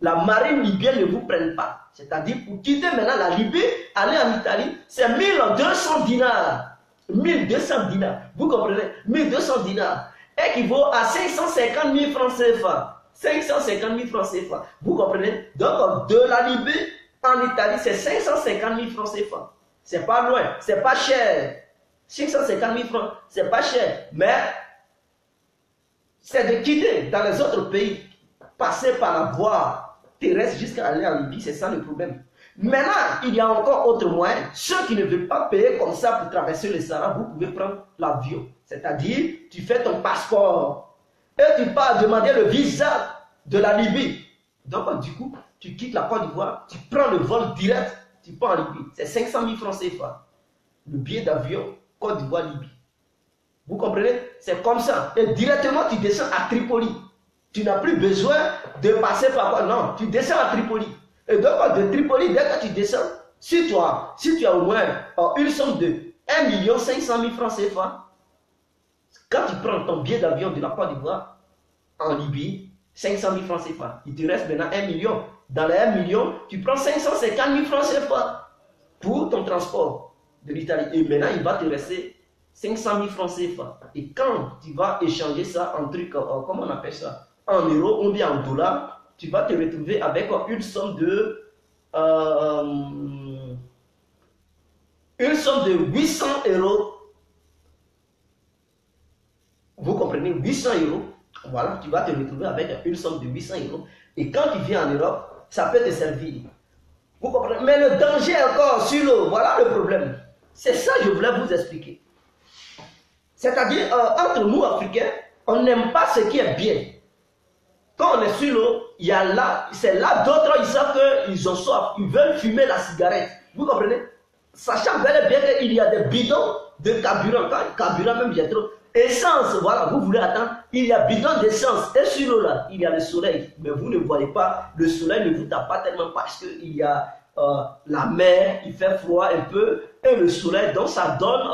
A: la marine libyenne ne vous prenne pas. C'est-à-dire, pour quitter maintenant la Libye, aller en Italie, c'est 1200 dinars. 1200 dinars. Vous comprenez? 1200 dinars équivaut à 550 000 francs CFA. 550 000 francs CFA. Vous comprenez? Donc, de la Libye en Italie, c'est 550 000 francs CFA. C'est pas loin, c'est pas cher. 550 000 francs, c'est pas cher. Mais c'est de quitter dans les autres pays, passer par la voie terrestre jusqu'à aller en Libye, c'est ça le problème. Maintenant, il y a encore autre moyen. Ceux qui ne veulent pas payer comme ça pour traverser le Sahara, vous pouvez prendre l'avion. C'est-à-dire, tu fais ton passeport et tu pars demander le visa de la Libye. Donc, du coup, tu quittes la Côte d'Ivoire, tu prends le vol direct, tu pars en Libye. C'est 500 000 francs CFA. Le billet d'avion, Côte d'Ivoire-Libye. Vous comprenez? C'est comme ça. Et directement, tu descends à Tripoli. Tu n'as plus besoin de passer par quoi? Non, tu descends à Tripoli. Et donc, de Tripoli, dès que tu descends, si tu as au moins une somme de 1 500 000 francs CFA, quand tu prends ton billet d'avion de la Côte d'Ivoire en Libye, 500 000 francs CFA, il te reste maintenant 1 million. Dans les 1 million, tu prends 550 000 francs CFA pour ton transport de l'Italie. Et maintenant, il va te rester 500 000 francs CFA. Et quand tu vas échanger ça en truc, comment on appelle ça, en euros ou bien en dollars, tu vas te retrouver avec une somme de 800 euros. Vous comprenez, 800 euros Voilà, tu vas te retrouver avec une somme de 800 euros. Et quand tu viens en Europe, ça peut te servir. Vous comprenez? Mais le danger est encore sur l'eau. Voilà le problème. C'est ça que je voulais vous expliquer. C'est-à-dire, entre nous, Africains, on n'aime pas ce qui est bien. Quand on est sur l'eau, il y a là, c'est là d'autres, ils savent qu'ils ont soif. Ils veulent fumer la cigarette. Vous comprenez? Sachant bel et bien qu'il y a des bidons de carburant. Quand le carburant même, il y a trop. Essence, voilà, vous voulez attendre. Il y a bidon d'essence. Et sur l'eau là, il y a le soleil. Mais vous ne voyez pas, le soleil ne vous tape pas tellement parce qu'il y a la mer, il fait froid un peu. Et le soleil, donc ça donne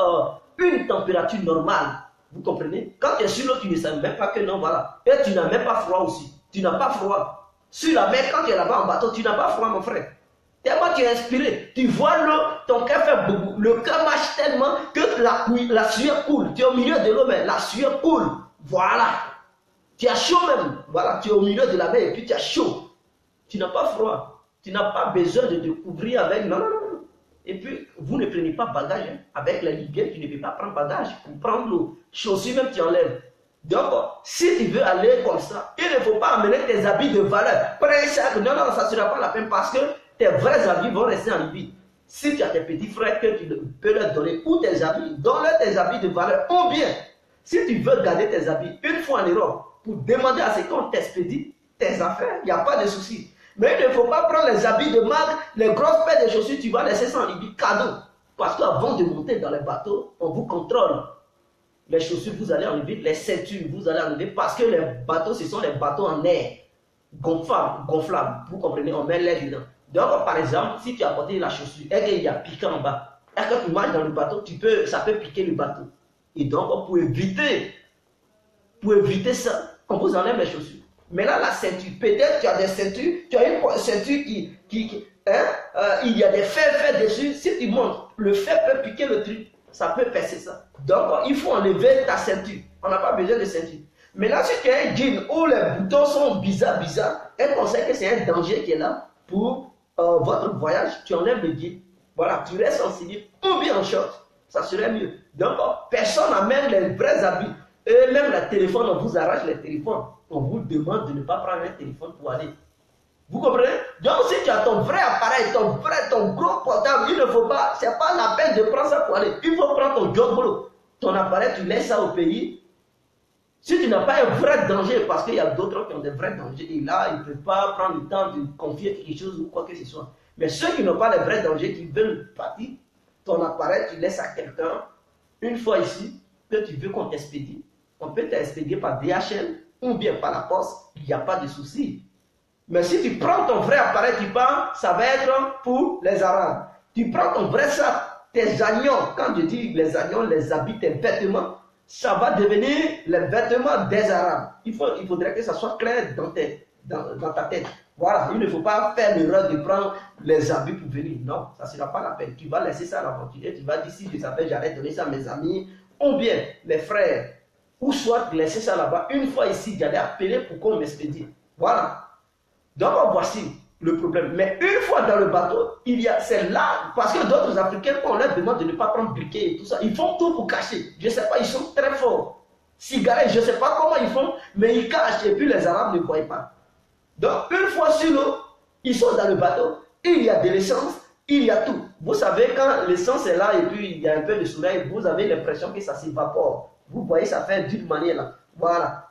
A: une température normale. Vous comprenez? Quand tu es sur l'eau, tu ne sais même pas que non, voilà. Et tu n'as même pas froid aussi. Tu n'as pas froid. Sur la mer, quand tu es là-bas en bateau, tu n'as pas froid, mon frère. Tellement tu es inspiré. Tu vois l'eau, ton cœur fait beaucoup. Le cœur marche tellement que la sueur coule. Tu es au milieu de l'eau, mais la sueur coule. Voilà. Tu as chaud même. Voilà, tu es au milieu de la mer et puis tu as chaud. Tu n'as pas froid. Tu n'as pas besoin de te couvrir avec... Non, non, non. Et puis, vous ne prenez pas bagage. Hein. Avec la Libyenne, tu ne peux pas prendre bagage. Pour prendre l'eau, chaussures même, tu enlèves. Donc, si tu veux aller comme ça, il ne faut pas amener tes habits de valeur. Prends chaque... Non, non, ça ne sera pas la peine parce que tes vrais habits vont rester en Libye. Si tu as tes petits frères que tu peux leur donner, ou tes habits, donne-leur tes habits de valeur. Ou bien, si tu veux garder tes habits une fois en Europe, pour demander à ce qu'on t'expédie tes affaires, il n'y a pas de souci. Mais il ne faut pas prendre les habits de marque, les grosses paires de chaussures, tu vas laisser ça en Libye, cadeau. Parce qu'avant de monter dans les bateaux, on vous contrôle. Les chaussures, vous allez enlever, les ceintures, vous allez enlever, parce que les bateaux, ce sont les bateaux en air, gonflables. Vous comprenez, on met l'air dedans. Donc, par exemple, si tu as porté la chaussure et qu'il y a piquant en bas, et que tu marches dans le bateau, ça peut piquer le bateau. Et donc, pour éviter ça, on vous enlève les chaussures. Mais là, la ceinture, peut-être tu as des ceintures, tu as une ceinture il y a des fers dessus. Si tu montes, le fer peut piquer le truc, ça peut percer ça. Donc, il faut enlever ta ceinture. On n'a pas besoin de ceinture. Mais là, si tu as un jean où les boutons sont bizarres, et qu'on sait que c'est un danger qui est là pour votre voyage, tu enlèves le jean. Voilà, tu restes en slip ou bien en short. Ça serait mieux. Donc, personne n'amène les vrais habits. Et même le téléphone, on vous arrache les téléphones. On vous demande de ne pas prendre un téléphone pour aller. Vous comprenez? Donc, si tu as ton vrai appareil, ton gros portable, il ne faut pas, c'est pas la peine de prendre ça pour aller. Il faut prendre ton job, ton appareil, tu laisses ça au pays. Si tu n'as pas un vrai danger, parce qu'il y a d'autres qui ont des vrais dangers, et là, ils ne peuvent pas prendre le temps de confier quelque chose ou quoi que ce soit. Mais ceux qui n'ont pas les vrais dangers, qui veulent partir, ton appareil, tu laisses à quelqu'un, une fois ici, que tu veux qu'on t'expédie. On peut t'expédier par DHL ou bien par la poste, il n'y a pas de souci. Mais si tu prends ton vrai appareil, tu pars, ça va être pour les Arabes. Tu prends ton vrai sac, tes agnons, quand je dis les agnons, les habits, tes vêtements, ça va devenir les vêtements des Arabes. Il faudrait que ça soit clair dans ta tête. Voilà, il ne faut pas faire l'erreur de prendre les habits pour venir. Non, ça ne sera pas la peine. Tu vas laisser ça à l'aventure et tu vas dire si je savais, j'allais donner ça à mes amis ou bien mes frères. Ou soit laisser ça là-bas. Une fois ici, j'allais appeler pour qu'on m'expédie. Voilà. Donc voici le problème. Mais une fois dans le bateau, c'est là, parce que d'autres Africains, quand on leur demande de ne pas prendre briquet et tout ça, ils font tout pour cacher. Je ne sais pas, ils sont très forts. Cigarettes, je ne sais pas comment ils font, mais ils cachent et puis les Arabes ne voient pas. Donc une fois sur l'eau, ils sont dans le bateau, il y a de l'essence, il y a tout. Vous savez, quand l'essence est là et puis il y a un peu de soleil, vous avez l'impression que ça s'évapore. Vous voyez, ça fait d'une manière là. Voilà.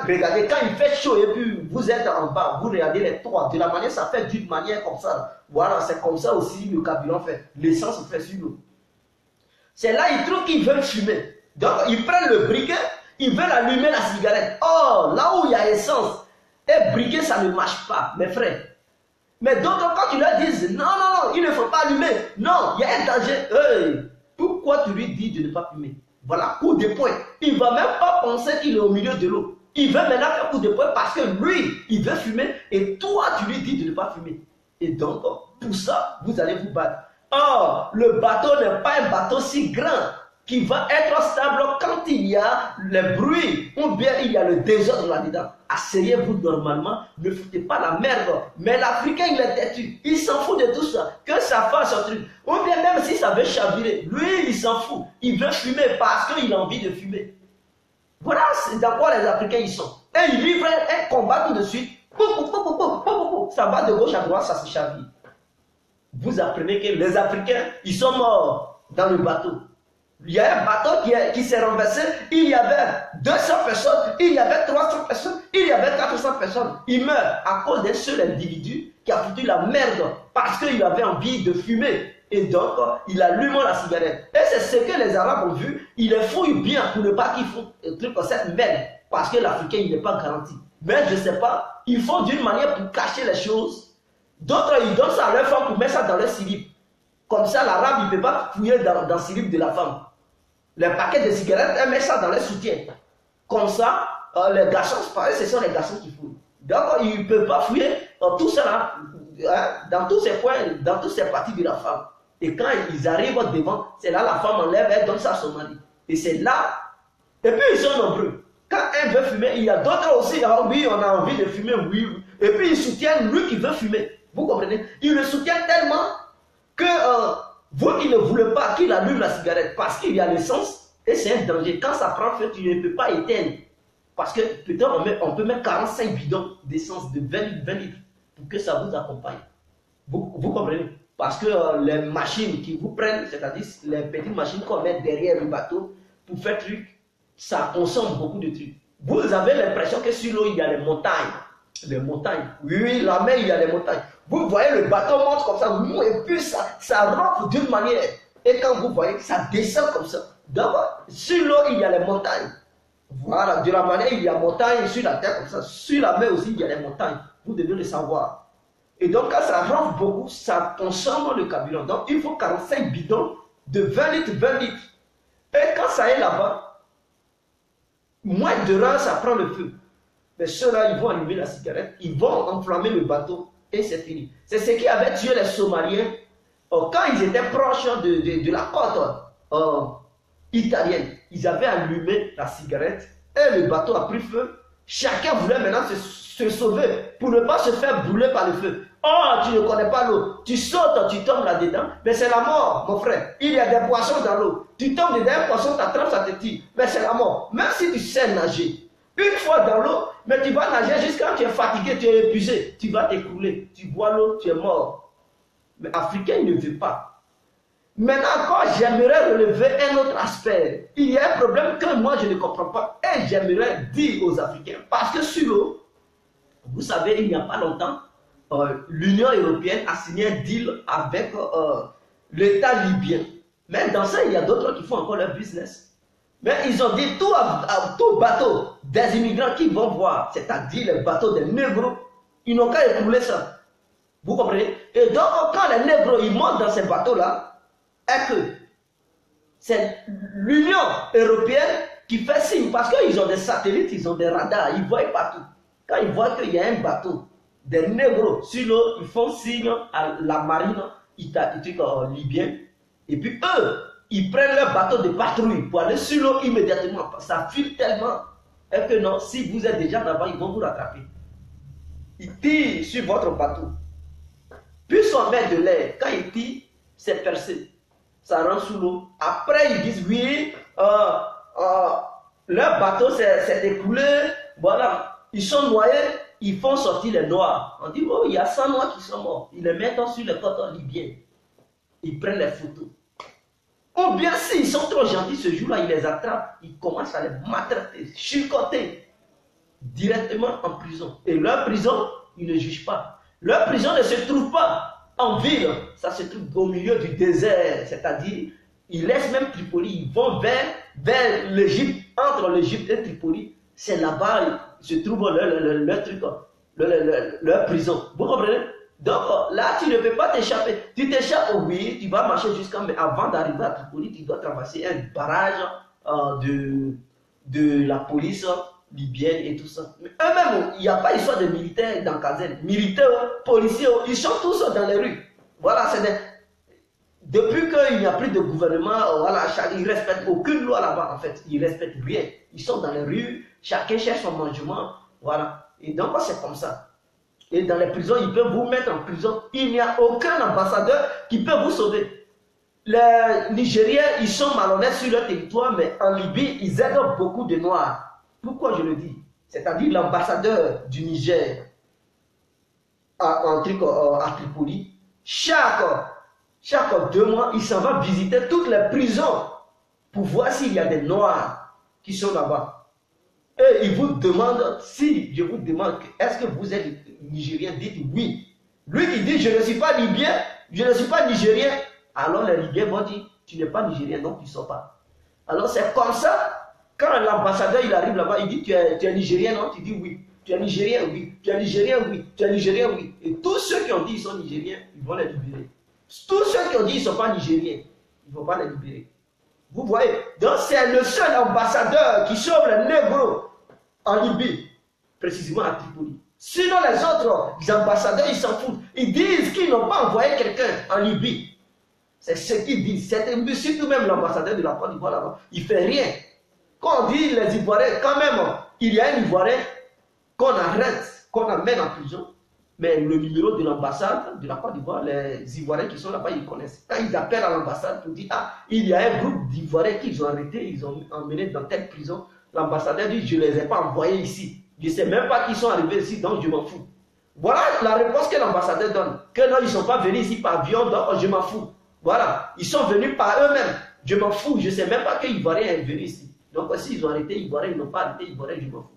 A: Regardez, quand il fait chaud et puis vous êtes en bas, vous regardez les toits, de la manière, ça fait d'une manière comme ça. Voilà, c'est comme ça aussi le carburant fait. L'essence fait sur l'eau. C'est là, ils trouvent qu'ils veulent fumer. Donc, ils prennent le briquet, ils veulent allumer la cigarette. Oh, là où il y a essence, et briquet, ça ne marche pas, mes frères. Mais d'autres, quand tu leur dis, non, non, non, il ne faut pas allumer. Non, il y a un danger. Hey, pourquoi tu lui dis de ne pas fumer? Voilà, coup de poing. Il ne va même pas penser qu'il est au milieu de l'eau. Il veut maintenant faire coup de poing parce que lui, il veut fumer et toi, tu lui dis de ne pas fumer. Et donc, pour ça, vous allez vous battre. Or, le bateau n'est pas un bateau si grand qui va être stable quand il y a le bruit ou bien il y a le désordre là-dedans. Asseyez-vous normalement, ne foutez pas la merde. Mais l'Africain, il est têtu. Il s'en fout de tout ça. Que ça fasse un truc. Ou bien même si ça veut chavirer, lui, il s'en fout. Il veut fumer parce qu'il a envie de fumer. Voilà dans quoi les Africains ils sont. Et il livre un combat tout de suite. Ça va de gauche à droite, ça se chavire. Vous apprenez que les Africains, ils sont morts dans le bateau. Il y a un bateau qui s'est renversé, il y avait 200 personnes, il y avait 300 personnes, il y avait 400 personnes. Il meurt à cause d'un seul individu qui a foutu la merde parce qu'il avait envie de fumer. Et donc, il allume la cigarette. Et c'est ce que les Arabes ont vu. Ils les fouillent bien pour ne pas qu'ils font un truc comme cette merde. Parce que l'Africain, il n'est pas garanti. Mais je ne sais pas, ils font d'une manière pour cacher les choses. D'autres, ils donnent ça à leur femme pour mettre ça dans leur slip. Comme ça, l'Arabe, il ne peut pas fouiller dans le slip de la femme. Les paquets de cigarettes, elle met ça dans leur soutien. Comme ça, les garçons, c'est pareil, ce sont les garçons qui fouillent. Donc, ils ne peuvent pas fouiller tout ça, dans tous ces points, dans toutes ces parties de la femme. Et quand ils arrivent devant, c'est là la femme enlève, elle donne ça à son mari. Et c'est là. Et puis ils sont nombreux. Quand un veut fumer, il y a d'autres aussi. Ah oui, on a envie de fumer, oui. Et puis ils soutiennent lui qui veut fumer. Vous comprenez? Ils le soutiennent tellement que vous qui ne voulez pas qu'il allume la cigarette parce qu'il y a l'essence et c'est un danger. Quand ça prend feu, tu ne peux pas éteindre. Parce que peut-être on peut mettre 45 bidons d'essence de 20 litres pour que ça vous accompagne. Vous comprenez? Parce que les machines qui vous prennent, c'est-à-dire les petites machines qu'on met derrière le bateau pour faire truc, ça consomme beaucoup de trucs. Vous avez l'impression que sur l'eau, il y a les montagnes. Les montagnes. Oui, la mer, il y a les montagnes. Vous voyez le bateau monte comme ça, et puis ça rentre d'une manière. Et quand vous voyez, ça descend comme ça. D'abord, sur l'eau, il y a les montagnes. Voilà, de la manière, il y a montagne sur la terre comme ça. Sur la mer aussi, il y a les montagnes. Vous devez le savoir. Et donc, quand ça rentre beaucoup, ça consomme le carburant. Donc, il faut 45 bidons de 20 litres, 20 litres. Et quand ça est là-bas, moins de heure, ça prend le feu. Mais ceux-là, ils vont allumer la cigarette, ils vont enflammer le bateau et c'est fini. C'est ce qui avait tué les Somaliens quand ils étaient proches de la côte italienne. Ils avaient allumé la cigarette et le bateau a pris feu. Chacun voulait maintenant se sauver pour ne pas se faire brûler par le feu. Oh, tu ne connais pas l'eau. Tu sautes, tu tombes là-dedans. Mais c'est la mort, mon frère. Il y a des poissons dans l'eau. Tu tombes dedans, un poisson t'attrape, ça te tire. Mais c'est la mort. Même si tu sais nager. Une fois dans l'eau, mais tu vas nager jusqu'à quand tu es fatigué, tu es épuisé. Tu vas t'écrouler. Tu bois l'eau, tu es mort. Mais Africain, il ne veut pas. Maintenant encore, j'aimerais relever un autre aspect. Il y a un problème que moi, je ne comprends pas. Et j'aimerais dire aux Africains. Parce que sur l'eau, vous savez, il n'y a pas longtemps, l'Union européenne a signé un deal avec l'État libyen. Mais dans ça, il y a d'autres qui font encore leur business. Mais ils ont dit tout bateau des immigrants qui vont voir, c'est-à-dire les bateaux des négros, ils n'ont qu'à écouler ça. Vous comprenez? Et donc, quand les négros ils montent dans ces bateaux-là, est que c'est l'Union européenne qui fait signe, parce qu'ils ont des satellites, ils ont des radars, ils voient partout. Quand ils voient qu'il y a un bateau des négros sur l'eau, ils font signe à la marine libyenne. Et puis eux, ils prennent leur bateau de patrouille pour aller sur l'eau immédiatement. Ça file tellement. Et que non, si vous êtes déjà là-bas, ils vont vous rattraper. Ils tirent sur votre bateau. Puisqu'on met de l'air, quand ils tirent, c'est percé. Ça rentre sous l'eau. Après, ils disent oui, leur bateau s'est écoulé. Voilà. Ils sont noyés, ils font sortir les noirs. On dit, oh, il y a 100 noirs qui sont morts. Ils les mettent sur les côtes libyennes. Ils prennent les photos. Ou bien s'ils sont trop gentils ce jour-là, ils les attrapent. Ils commencent à les maltraiter, chicoter directement en prison. Et leur prison, ils ne jugent pas. Leur prison ne se trouve pas en ville. Ça se trouve au milieu du désert. C'est-à-dire, ils laissent même Tripoli. Ils vont vers l'Égypte, entre l'Égypte et Tripoli. C'est là-bas se trouve leur truc, leur prison. Vous comprenez? Donc là, tu ne peux pas t'échapper. Tu t'échappes, oui, tu vas marcher jusqu'à... Mais avant d'arriver à Tripoli, tu dois traverser un barrage de la police libyenne et tout ça. Mais eux-mêmes, il n'y a pas histoire de militaires dans Kazen. Militaires, policiers, ils sont tous dans les rues. Voilà, c'est des... Depuis qu'il n'y a plus de gouvernement, voilà, ils ne respectent aucune loi là-bas, en fait. Ils ne respectent rien. Ils sont dans les rues, chacun cherche son mangement, voilà. Et donc, c'est comme ça. Et dans les prisons, ils peuvent vous mettre en prison. Il n'y a aucun ambassadeur qui peut vous sauver. Les Nigériens, ils sont malhonnêtes sur leur territoire, mais en Libye, ils aident beaucoup de Noirs. Pourquoi je le dis? c'est-à-dire l'ambassadeur du Niger à Tripoli, chaque 2 mois, il s'en va visiter toutes les prisons pour voir s'il y a des Noirs qui sont là-bas. Et il vous demande, si je vous demande, est-ce que vous êtes Nigérien, dites oui. Lui qui dit, je ne suis pas Libyen, je ne suis pas Nigérien, alors les Libyens vont dire, tu n'es pas Nigérien, donc tu ne sors pas. Alors c'est comme ça, quand l'ambassadeur il arrive là-bas, il dit, tu es Nigérien, non? Tu dis oui. Tu es Nigérien, oui. Tu es Nigérien, oui. Tu es Nigérien, oui. Et tous ceux qui ont dit qu'ils sont Nigériens, ils vont les libérer. Tous ceux qui ont dit qu'ils ne sont pas Nigériens, ils ne vont pas les libérer. Vous voyez? Donc c'est le seul ambassadeur qui sauve les négros en Libye, précisément à Tripoli. Sinon les autres ambassadeurs, ils s'en foutent. Ils disent qu'ils n'ont pas envoyé quelqu'un en Libye. C'est ce qu'ils disent. C'est surtout même l'ambassadeur de la Côte d'Ivoire là-bas. Il ne fait rien. Quand on dit les Ivoiriens, quand même, il y a un Ivoirien qu'on arrête, qu'on amène en prison. Mais le numéro de l'ambassade de la Côte d'Ivoire, les Ivoiriens qui sont là-bas, ils connaissent. Quand ils appellent à l'ambassade pour dire, ah, il y a un groupe d'Ivoiriens qu'ils ont arrêtés, ils ont emmené dans telle prison. L'ambassadeur dit, je ne les ai pas envoyés ici. Je ne sais même pas qu'ils sont arrivés ici, donc je m'en fous. Voilà la réponse que l'ambassadeur donne. Que non, ils ne sont pas venus ici par avion, donc je m'en fous. Voilà, ils sont venus par eux-mêmes. Je m'en fous, je ne sais même pas que Ivoirien est venu ici. Donc s'ils ont arrêté Ivoirien, ils n'ont pas arrêté Ivoirien, je m'en fous.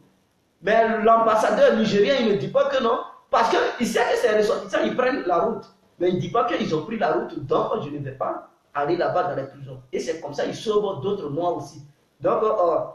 A: Mais l'ambassadeur nigérien, il ne dit pas que non. Parce qu'il sait que ces ressortissants, ils prennent la route. Mais il ne dit pas qu'ils ont pris la route, donc je ne vais pas aller là-bas dans les prisons. Et c'est comme ça, ils sauvent d'autres Noirs aussi. Donc,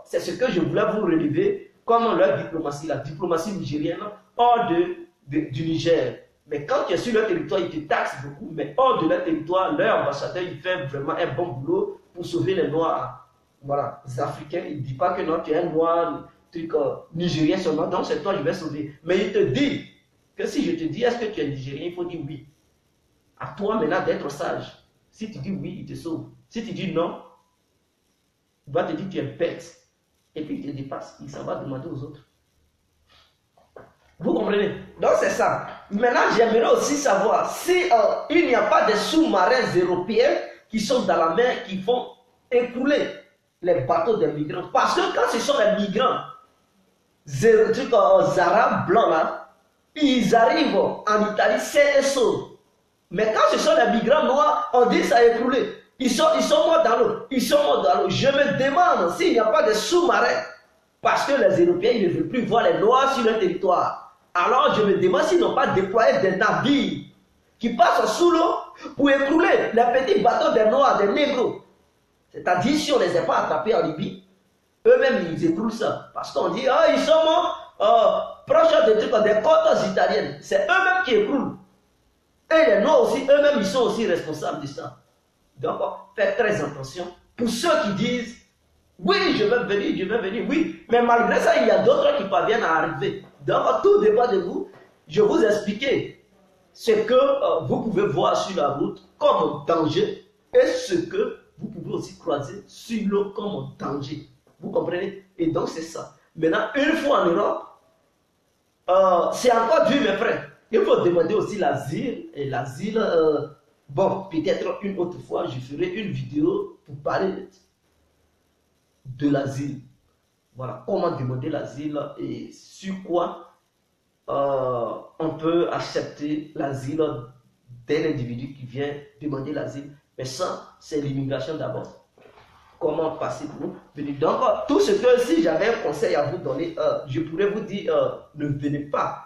A: c'est ce que je voulais vous relever comme leur diplomatie, la diplomatie nigérienne hors du Niger. Mais quand tu es sur leur territoire, ils te taxent beaucoup, mais hors de leur territoire, leur ambassadeur, il fait vraiment un bon boulot pour sauver les Noirs. Voilà, les Africains, il ne dit pas que non, tu es un Noir, truc Nigérien seulement, donc c'est toi, je vais sauver. Mais il te dit que si je te dis, est-ce que tu es Nigérien, il faut dire oui. À toi maintenant d'être sage. Si tu dis oui, il te sauve. Si tu dis non, il va te dire que tu es bête. Et puis il te dépasse. Il s'en va demander aux autres. Vous comprenez? Donc c'est ça. Maintenant, j'aimerais aussi savoir si il n'y a pas des sous-marins européens qui sont dans la mer, qui vont écouler les bateaux des migrants. Parce que quand ce sont les migrants, arabes blancs là, ils arrivent en Italie, c'est saut. Mais quand ce sont les migrants noirs, on dit que ça a écroulé. Ils sont morts dans l'eau. Ils sont morts dans l'eau. Je me demande s'il n'y a pas de sous-marins. Parce que les Européens ils ne veulent plus voir les Noirs sur leur territoire. Alors je me demande s'ils n'ont pas déployé des navires qui passent sous l'eau pour écrouler les petits bateaux des Noirs, des négros. C'est-à-dire si on ne les a pas attrapés en Libye, eux-mêmes ils écroulent ça. Parce qu'on dit, ah, ils sont morts proches des côtes italiennes. C'est eux-mêmes qui écroulent. Et les Noirs aussi, eux-mêmes, ils sont aussi responsables de ça. Donc, faites très attention. Pour ceux qui disent, oui, je vais venir, oui. Mais malgré ça, il y a d'autres qui parviennent à arriver. Donc, tout dépend de vous. Je vais vous expliquer ce que vous pouvez voir sur la route comme danger et ce que vous pouvez aussi croiser sur l'eau comme danger. Vous comprenez? Et donc, c'est ça. Maintenant, une fois en Europe, c'est encore dur, mes frères. Il faut demander aussi l'asile. Et l'asile, bon, peut-être une autre fois, je ferai une vidéo pour parler de l'asile. Voilà, comment demander l'asile et sur quoi on peut accepter l'asile d'un individu qui vient demander l'asile. Mais ça, c'est l'immigration d'abord. Comment passer pour venir. Donc, tout ce que, si j'avais un conseil à vous donner, je pourrais vous dire, ne venez pas.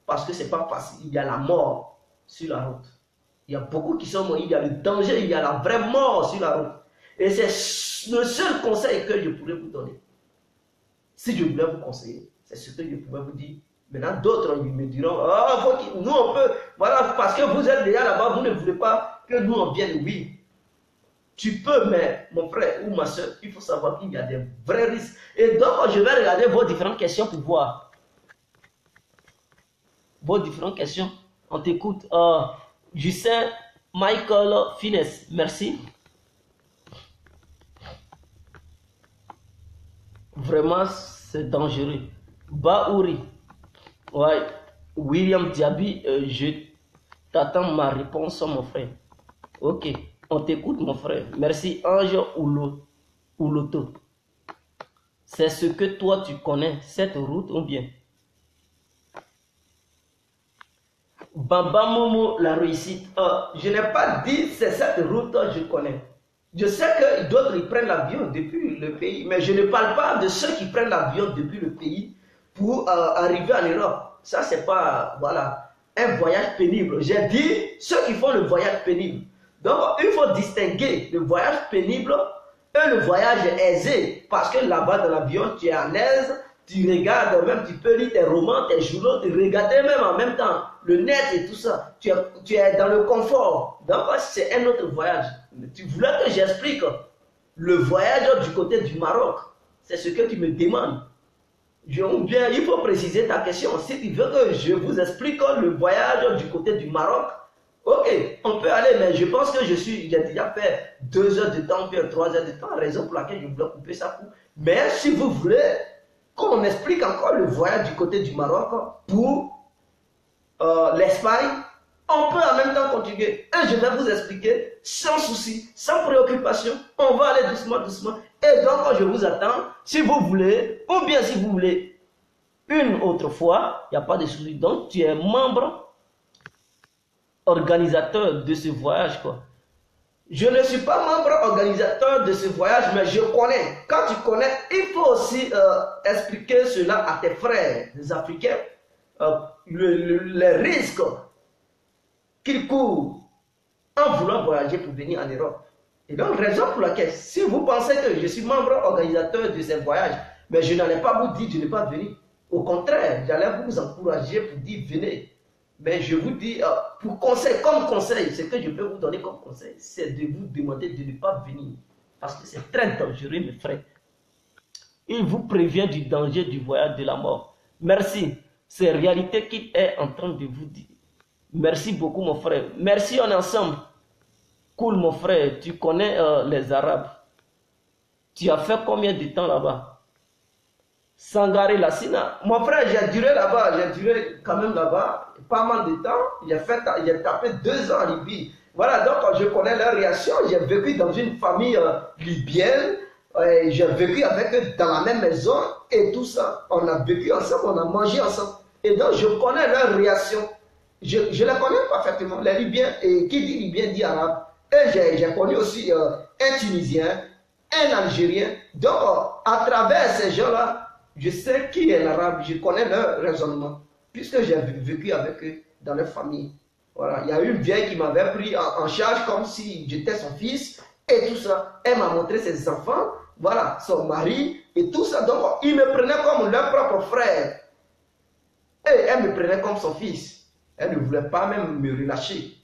A: Parce que ce n'est pas facile. Il y a la mort sur la route. Il y a beaucoup qui sont morts. Il y a le danger, il y a la vraie mort sur la route. Et c'est le seul conseil que je pourrais vous donner. Si je voulais vous conseiller, c'est ce que je pouvais vous dire. Maintenant, d'autres ils me diront, oh, nous on peut, voilà, parce que vous êtes déjà là-bas, vous ne voulez pas que nous on vienne. Oui, tu peux, mais mon frère ou ma soeur, il faut savoir qu'il y a des vrais risques. Et donc, je vais regarder vos différentes questions pour voir. Vos différentes questions. On t'écoute. Justin Michael Finesse, merci. Vraiment, c'est dangereux. Baouri. Ouais. William Diaby, je t'attends ma réponse, mon frère. Ok. On t'écoute, mon frère. Merci, Ange Ouloto. c'est ce que toi tu connais, cette route ou bien? Bamba Momo, la réussite. Je n'ai pas dit c'est cette route que je connais. Je sais que d'autres ils prennent l'avion depuis le pays, mais je ne parle pas de ceux qui prennent l'avion depuis le pays pour arriver en Europe. Ça, c'est pas, voilà, un voyage pénible. J'ai dit ceux qui font le voyage pénible. Donc, il faut distinguer le voyage pénible et le voyage aisé. Parce que là-bas, dans l'avion, tu es à l'aise, tu regardes, même tu peux lire tes romans, tes journaux, tu regardes même en même temps le net et tout ça. Tu es dans le confort. Donc, c'est un autre voyage. Tu voulais que j'explique le voyage du côté du Maroc. C'est ce que tu me demandes. Bien, il faut préciser ta question. Si tu veux que je vous explique le voyage du côté du Maroc, ok, on peut aller, mais je pense que j'ai déjà fait 2 heures de temps, puis 3 heures de temps, raison pour laquelle je voulais couper ça court. Mais si vous voulez qu'on m'explique encore le voyage du côté du Maroc pour l'Espagne, on peut en même temps continuer. Et je vais vous expliquer sans souci, sans préoccupation. On va aller doucement, doucement. Et donc, je vous attends, si vous voulez, ou bien si vous voulez, une autre fois, il n'y a pas de souci. Donc, tu es membre organisateur de ce voyage, quoi. Je ne suis pas membre organisateur de ce voyage, mais je connais. Quand tu connais, il faut aussi expliquer cela à tes frères, les Africains, les risques qu'ils courent en voulant voyager pour venir en Europe. Et donc, raison pour laquelle, si vous pensez que je suis membre organisateur de ces voyages, mais je n'allais pas vous dire de ne pas venir. Au contraire, j'allais vous encourager pour dire venez. Mais je vous dis, pour conseil, comme conseil, ce que je peux vous donner comme conseil, c'est de vous demander de ne pas venir. Parce que c'est très dangereux, mes frères. Il vous prévient du danger du voyage de la mort. Merci. C'est réalité qu'il est en train de vous dire. Merci beaucoup, mon frère. Merci, on est ensemble. Cool, mon frère. Tu connais les Arabes. Tu as fait combien de temps là-bas? Sangaré Lassina. Mon frère, j'ai duré là-bas. J'ai duré quand même là-bas. Pas mal de temps. J'ai tapé 2 ans en Libye. Voilà, donc je connais leur réaction. J'ai vécu dans une famille libyenne. J'ai vécu avec eux dans la même maison et tout ça. On a vécu ensemble, on a mangé ensemble. Et donc, je connais leur réaction. Je les connais parfaitement, les Libyens. Et qui dit Libyen dit Arabe. Et j'ai connu aussi un Tunisien, un Algérien. Donc, à travers ces gens-là, je sais qui est l'Arabe. Je connais leur raisonnement. Puisque j'ai vécu avec eux dans leur famille. Voilà. Il y a une vieille qui m'avait pris en charge comme si j'étais son fils. Et tout ça. Elle m'a montré ses enfants. Voilà, son mari et tout ça. Donc, il me prenait comme leur propre frère. Et elle me prenait comme son fils. Elle ne voulait pas même me relâcher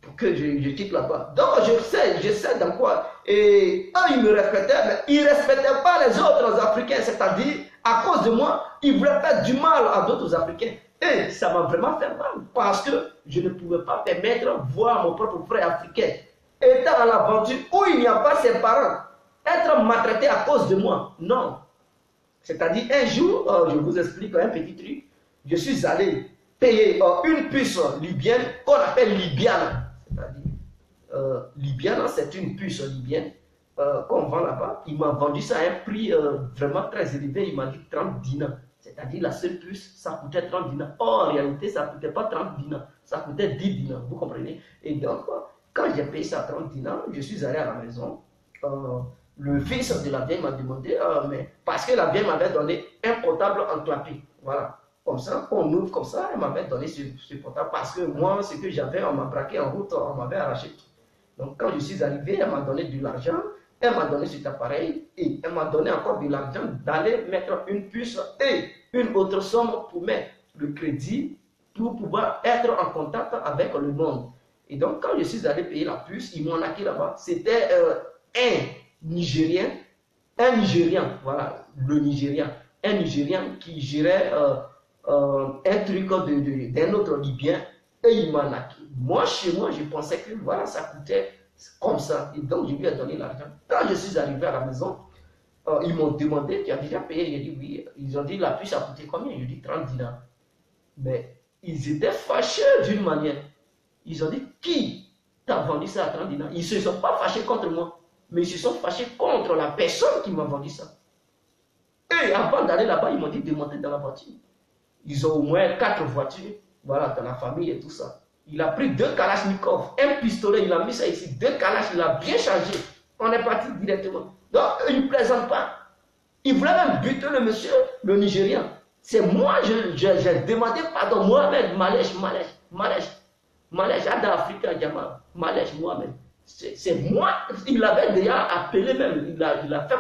A: pour que je quitte là-bas. Donc, je sais dans quoi. Et eux, ils me respectaient, mais ils ne respectaient pas les autres Africains. C'est-à-dire, à cause de moi, ils voulaient faire du mal à d'autres Africains. Et ça m'a vraiment fait mal parce que je ne pouvais pas permettre de voir mon propre frère africain étant dans l'aventure où il n'y a pas ses parents, être maltraité à cause de moi. Non. C'est-à-dire, un jour, je vous explique un petit truc. Je suis allé payer une puce libyenne qu'on appelle Libyana. C'est-à-dire, Libyana, c'est une puce libyenne qu'on vend là-bas. Il m'a vendu ça à un prix vraiment très élevé. Il m'a dit 30 dinars. C'est-à-dire, la seule puce, ça coûtait 30 dinars. Or, en réalité, ça ne coûtait pas 30 dinars. Ça coûtait 10 dinars. Vous comprenez? Et donc, quand j'ai payé ça à 30 dinars, je suis allé à la maison. Le fils de la vieille m'a demandé, mais parce que la vieille m'avait donné un portable enclampé. Voilà. Comme ça, on ouvre comme ça, elle m'avait donné ce portable parce que moi, ce que j'avais, on m'a braqué en route, on m'avait arraché. Donc, quand je suis arrivé, elle m'a donné de l'argent, elle m'a donné cet appareil et elle m'a donné encore de l'argent d'aller mettre une puce et une autre somme pour mettre le crédit pour pouvoir être en contact avec le monde. Et donc, quand je suis allé payer la puce, ils m'ont acquis là-bas. C'était un Nigérien, voilà, le Nigérian, un Nigérian qui gérait un truc d'un autre Libyen et il m'en a acquis. Moi, chez moi, je pensais que voilà, ça coûtait comme ça. Et donc, je lui ai donné l'argent. Quand je suis arrivé à la maison, ils m'ont demandé, tu as déjà payé? J'ai dit oui. Ils ont dit, la puce a coûté combien? Je dis 30 dinars. Mais ils étaient fâchés d'une manière. Ils ont dit, qui t'a vendu ça à 30 dinars? Ils ne se sont pas fâchés contre moi, mais ils se sont fâchés contre la personne qui m'a vendu ça. Et avant d'aller là-bas, ils m'ont dit de monter dans la voiture. Ils ont au moins 4 voitures, voilà, dans la famille et tout ça. Il a pris 2 Kalachnikov, un pistolet, il a mis ça ici, 2 Kalach, il a bien changé. On est parti directement. Donc, il ne plaisante pas. Il voulait même buter le monsieur, le Nigérian. C'est moi, j'ai demandé pardon, Mohamed, Malèche, Ada Africa, Jama, Malèche, Mohamed. C'est moi, il avait déjà appelé même, il a fait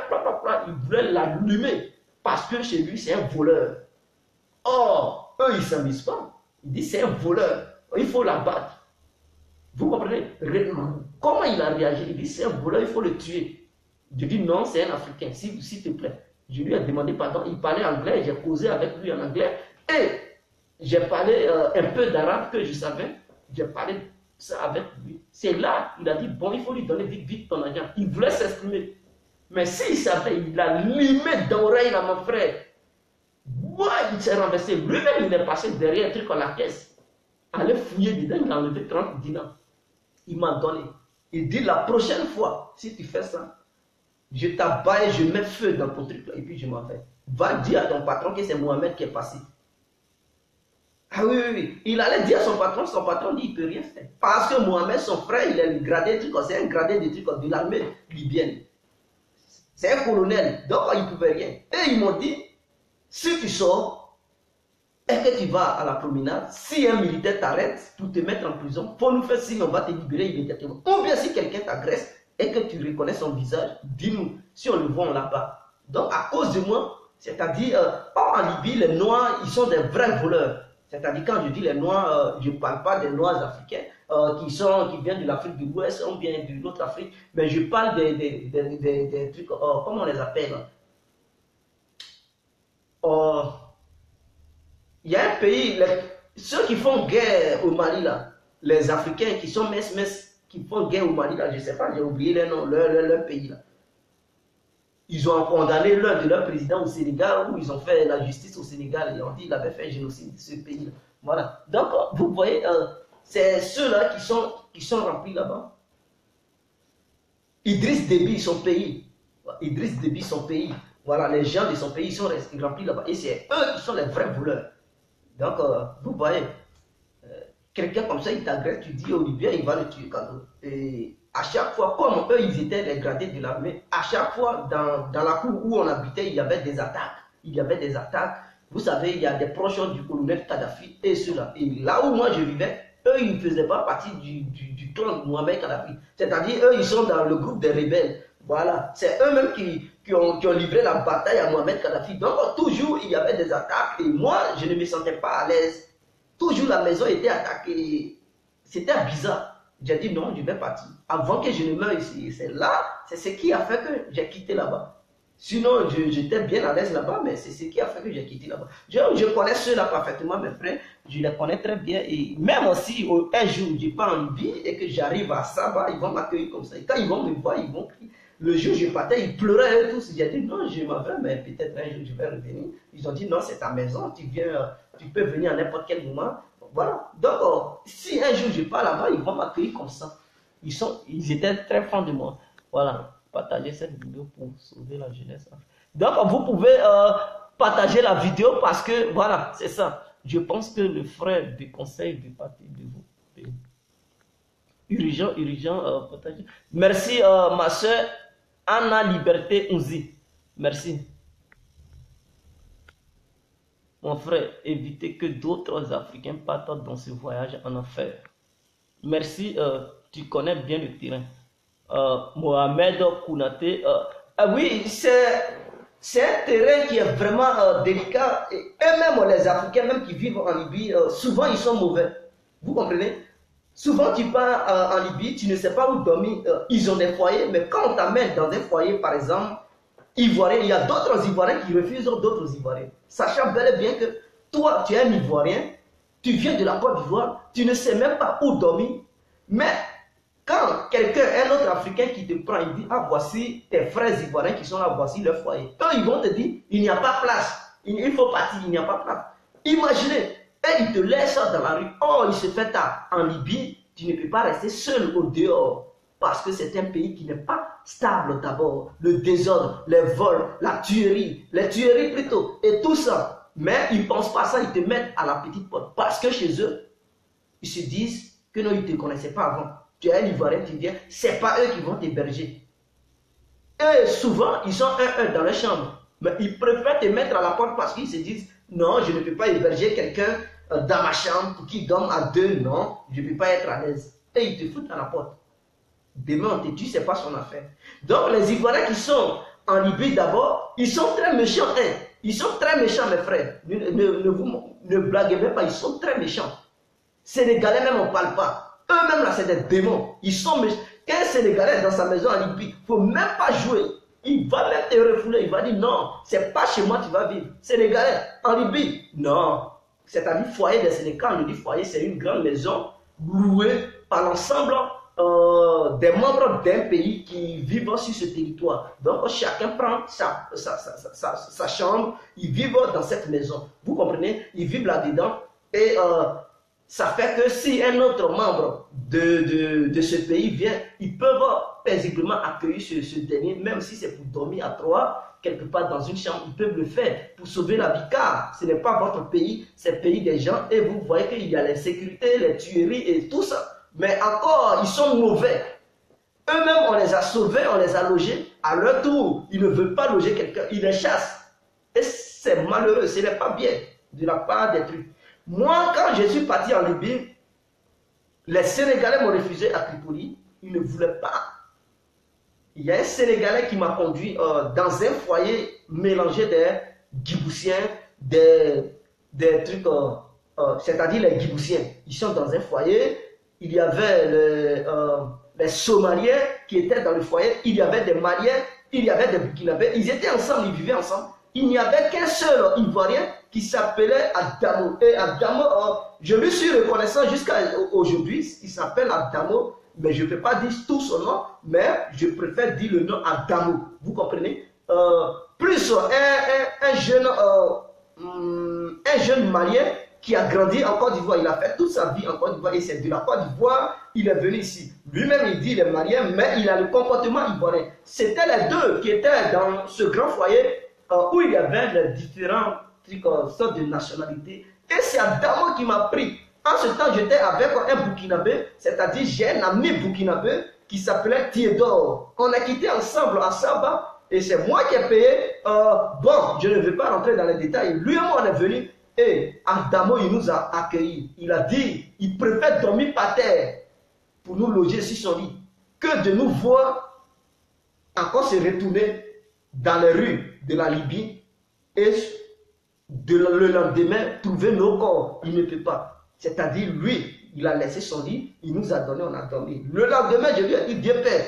A: il voulait l'allumer. Parce que chez lui, c'est un voleur. Or, eux, ils ne s'amusent pas. Ils disent c'est un voleur. Il faut l'abattre. Vous comprenez? Comment il a réagi? Il dit c'est un voleur, il faut le tuer. Je dis non, c'est un Africain, s'il te plaît. Je lui ai demandé pardon. Il parlait anglais, j'ai causé avec lui en anglais. Et j'ai parlé un peu d'arabe que je savais. J'ai parlé ça avec lui. C'est là, il a dit bon, il faut lui donner vite ton argent. Il voulait s'exprimer. Mais s'il savait, il a limé d'oreille à mon frère. Moi, il s'est renversé. Lui-même, il est passé derrière un truc à la caisse. Allez fouiller dedans, il a enlevé 30 dinars. Il m'a donné. Il dit la prochaine fois, si tu fais ça, je t'abaille, je mets feu dans ton truc là, et puis je m'en vais. Va dire à ton patron que c'est Mohamed qui est passé. Ah oui, oui, oui. Il allait dire à son patron dit il ne peut rien faire. Parce que Mohamed, son frère, il est gradé de trucs, c'est un gradé de trucs de l'armée libyenne. C'est un colonel, donc il ne pouvait rien. Et ils m'ont dit, si tu sors, et que tu vas à la promenade, si un militaire t'arrête pour te mettre en prison, pour nous faire signe, on va te libérer immédiatement. Ou bien si quelqu'un t'agresse et que tu reconnais son visage, dis-nous, si on le voit, on l'a pas. Donc à cause de moi, c'est-à-dire, en Libye, les Noirs, ils sont des vrais voleurs. C'est-à-dire, quand je dis les Noirs, je ne parle pas des Noirs africains qui viennent de l'Afrique de l'Ouest ou bien de l'autre Afrique, mais je parle des trucs, comment on les appelle? Il y a un pays, ceux qui font guerre au Mali, là, les Africains qui sont qui font guerre au Mali, là, je ne sais pas, j'ai oublié leur nom, leur pays. Là. Ils ont condamné l'un de leurs présidents au Sénégal, où ils ont fait la justice au Sénégal, et ont dit qu'il avait fait un génocide de ce pays-là. Voilà. Donc, vous voyez, c'est ceux-là qui sont remplis là-bas. Idriss Déby, son pays. Idriss Déby, son pays. Voilà, les gens de son pays sont remplis là-bas. Et c'est eux qui sont les vrais voleurs. Donc, vous voyez, quelqu'un comme ça, il t'agresse, tu dis au Libyen, il va le tuer. Et à chaque fois, comme eux, ils étaient les gradés de l'armée, à chaque fois, dans la cour où on habitait, il y avait des attaques. Il y avait des attaques. Vous savez, il y a des proches du colonel Kadhafi et ceux-là. Et là où moi je vivais, eux, ils ne faisaient pas partie du clan de Mohamed Kadhafi. C'est-à-dire, eux, ils sont dans le groupe des rebelles. Voilà. C'est eux-mêmes qui ont livré la bataille à Mohamed Kadhafi. Donc, toujours, il y avait des attaques. Et moi, je ne me sentais pas à l'aise. Toujours, la maison était attaquée. C'était bizarre. J'ai dit non, je vais partir. Avant que je ne meure ici. C'est là, c'est ce qui a fait que j'ai quitté là-bas. Sinon, j'étais bien à l'aise là-bas, mais c'est ce qui a fait que j'ai quitté là-bas. Je connais ceux-là parfaitement, mes frères. Je les connais très bien. Et même aussi, un jour, je pars en Libye et que j'arrive à Saba, ils vont m'accueillir comme ça. Et quand ils vont me voir, ils vont crier. Le jour où je partais, ils pleuraient et tous. J'ai dit non, je m'en vais, mais peut-être un jour je vais revenir. Ils ont dit non, c'est ta maison, tu peux venir à n'importe quel moment. Voilà. Donc, si un jour je pars là-bas, ils vont m'accueillir comme ça. Ils étaient très fans de moi. Voilà. Partagez cette vidéo pour sauver la jeunesse. Donc, vous pouvez partager la vidéo parce que, voilà, c'est ça. Je pense que le frère du conseil du parti de vous. Urgent, partager. Merci, ma soeur Anna Liberté Unzi. Merci. Mon frère, évitez que d'autres Africains partent dans ce voyage en enfer. Merci, tu connais bien le terrain. Mohamed Kounaté. Oui, c'est un terrain qui est vraiment délicat. Et eux-mêmes, les Africains, même qui vivent en Libye, souvent ils sont mauvais. Vous comprenez? Souvent tu pars en Libye, tu ne sais pas où dormir. Ils ont des foyers, mais quand on t'amène dans un foyer, par exemple, Ivoirien, il y a d'autres Ivoiriens qui refusent d'autres Ivoiriens. Sachant bel et bien que toi, tu es un Ivoirien, tu viens de la Côte d'Ivoire, tu ne sais même pas où dormir. Mais quand quelqu'un, un autre Africain qui te prend, il dit, ah voici tes frères Ivoiriens qui sont là, voici leur foyer. Eux, ils vont te dire, il n'y a pas place, il faut partir, il n'y a pas place. Imaginez, et ils te laissent dans la rue. Oh, il se fait tard. En Libye, tu ne peux pas rester seul au dehors. Parce que c'est un pays qui n'est pas stable d'abord. Le désordre, les vols, la tuerie, les tueries plutôt, et tout ça. Mais ils ne pensent pas ça, ils te mettent à la petite porte. Parce que chez eux, ils se disent que non, ils ne te connaissaient pas avant. Tu es un Ivoirien, tu viens, ce n'est pas eux qui vont t'héberger. Eux, souvent, ils sont un dans leur chambre. Mais ils préfèrent te mettre à la porte parce qu'ils se disent, non, je ne peux pas héberger quelqu'un dans ma chambre pour qu'il dorme à deux, non, je ne peux pas être à l'aise. Et ils te foutent à la porte. Demain, on te tue, ce n'est pas son affaire. Donc, les Ivoiriens qui sont en Libye d'abord, ils sont très méchants. Hein. Ils sont très méchants, mes frères. Ne blaguez même pas, ils sont très méchants. Sénégalais même, on ne parle pas. Eux-mêmes, là, c'est des démons. Ils sont méchants. Qu'un Sénégalais dans sa maison en Libye, il ne faut même pas jouer. Il va même te refouler. Il va dire non, c'est pas chez moi que tu vas vivre. Sénégalais, en Libye, non. C'est-à-dire foyer des Sénégalais. Quand je dis foyer, c'est une grande maison louée par l'ensemble des membres d'un pays qui vivent sur ce territoire. Donc chacun prend sa chambre, ils vivent dans cette maison. Vous comprenez? Ils vivent là-dedans. Et ça fait que si un autre membre de ce pays vient, ils peuvent paisiblement accueillir ce dernier, même si c'est pour dormir à trois, quelque part dans une chambre, ils peuvent le faire pour sauver la vie, car ce n'est pas votre pays, c'est le pays des gens, et vous voyez qu'il y a l'insécurité, les tueries et tout ça. Mais encore, ils sont mauvais. Eux-mêmes, on les a sauvés, on les a logés. À leur tour, ils ne veulent pas loger quelqu'un, ils les chassent. Et c'est malheureux, ce n'est pas bien de la part des trucs. Moi, quand je suis parti en Libye, les Sénégalais m'ont refusé à Tripoli. Ils ne voulaient pas. Il y a un Sénégalais qui m'a conduit dans un foyer mélangé des Djiboutiens, des trucs, c'est-à-dire les Djiboutiens. Ils sont dans un foyer. Il y avait les Somaliens qui étaient dans le foyer. Il y avait des Maliens. Il y avait des Burkinabés. Ils étaient ensemble, ils vivaient ensemble. Il n'y avait qu'un seul Ivoirien qui s'appelait Adamo. Et Adamo, je lui suis reconnaissant jusqu'à aujourd'hui. Il s'appelle Adamo, mais je ne peux pas dire tout son nom, mais je préfère dire le nom Adamo. Vous comprenez? Plus un jeune Malien qui a grandi en Côte d'Ivoire. Il a fait toute sa vie en Côte d'Ivoire et c'est de la Côte d'Ivoire il est venu ici. Lui-même, il dit il est malien, mais il a le comportement ivoirien. C'était les deux qui étaient dans ce grand foyer où il y avait les différents sortes de nationalités. Et c'est Adamo qui m'a pris. En ce temps, j'étais avec un Burkinabé, c'est-à-dire j'ai un ami Burkinabé qui s'appelait Théodore. On a quitté ensemble à Saba et c'est moi qui ai payé. Bon, je ne vais pas rentrer dans les détails. Lui et moi, on est venu et Adamo, il nous a accueillis. Il a dit, il préfère dormir par terre pour nous loger sur son lit que de nous voir encore se retourner dans les rues de la Libye et le lendemain trouver nos corps. Il ne peut pas. C'est-à-dire, lui, il a laissé son lit, il nous a donné, on a dormi. Le lendemain, je lui ai dit, vieux père,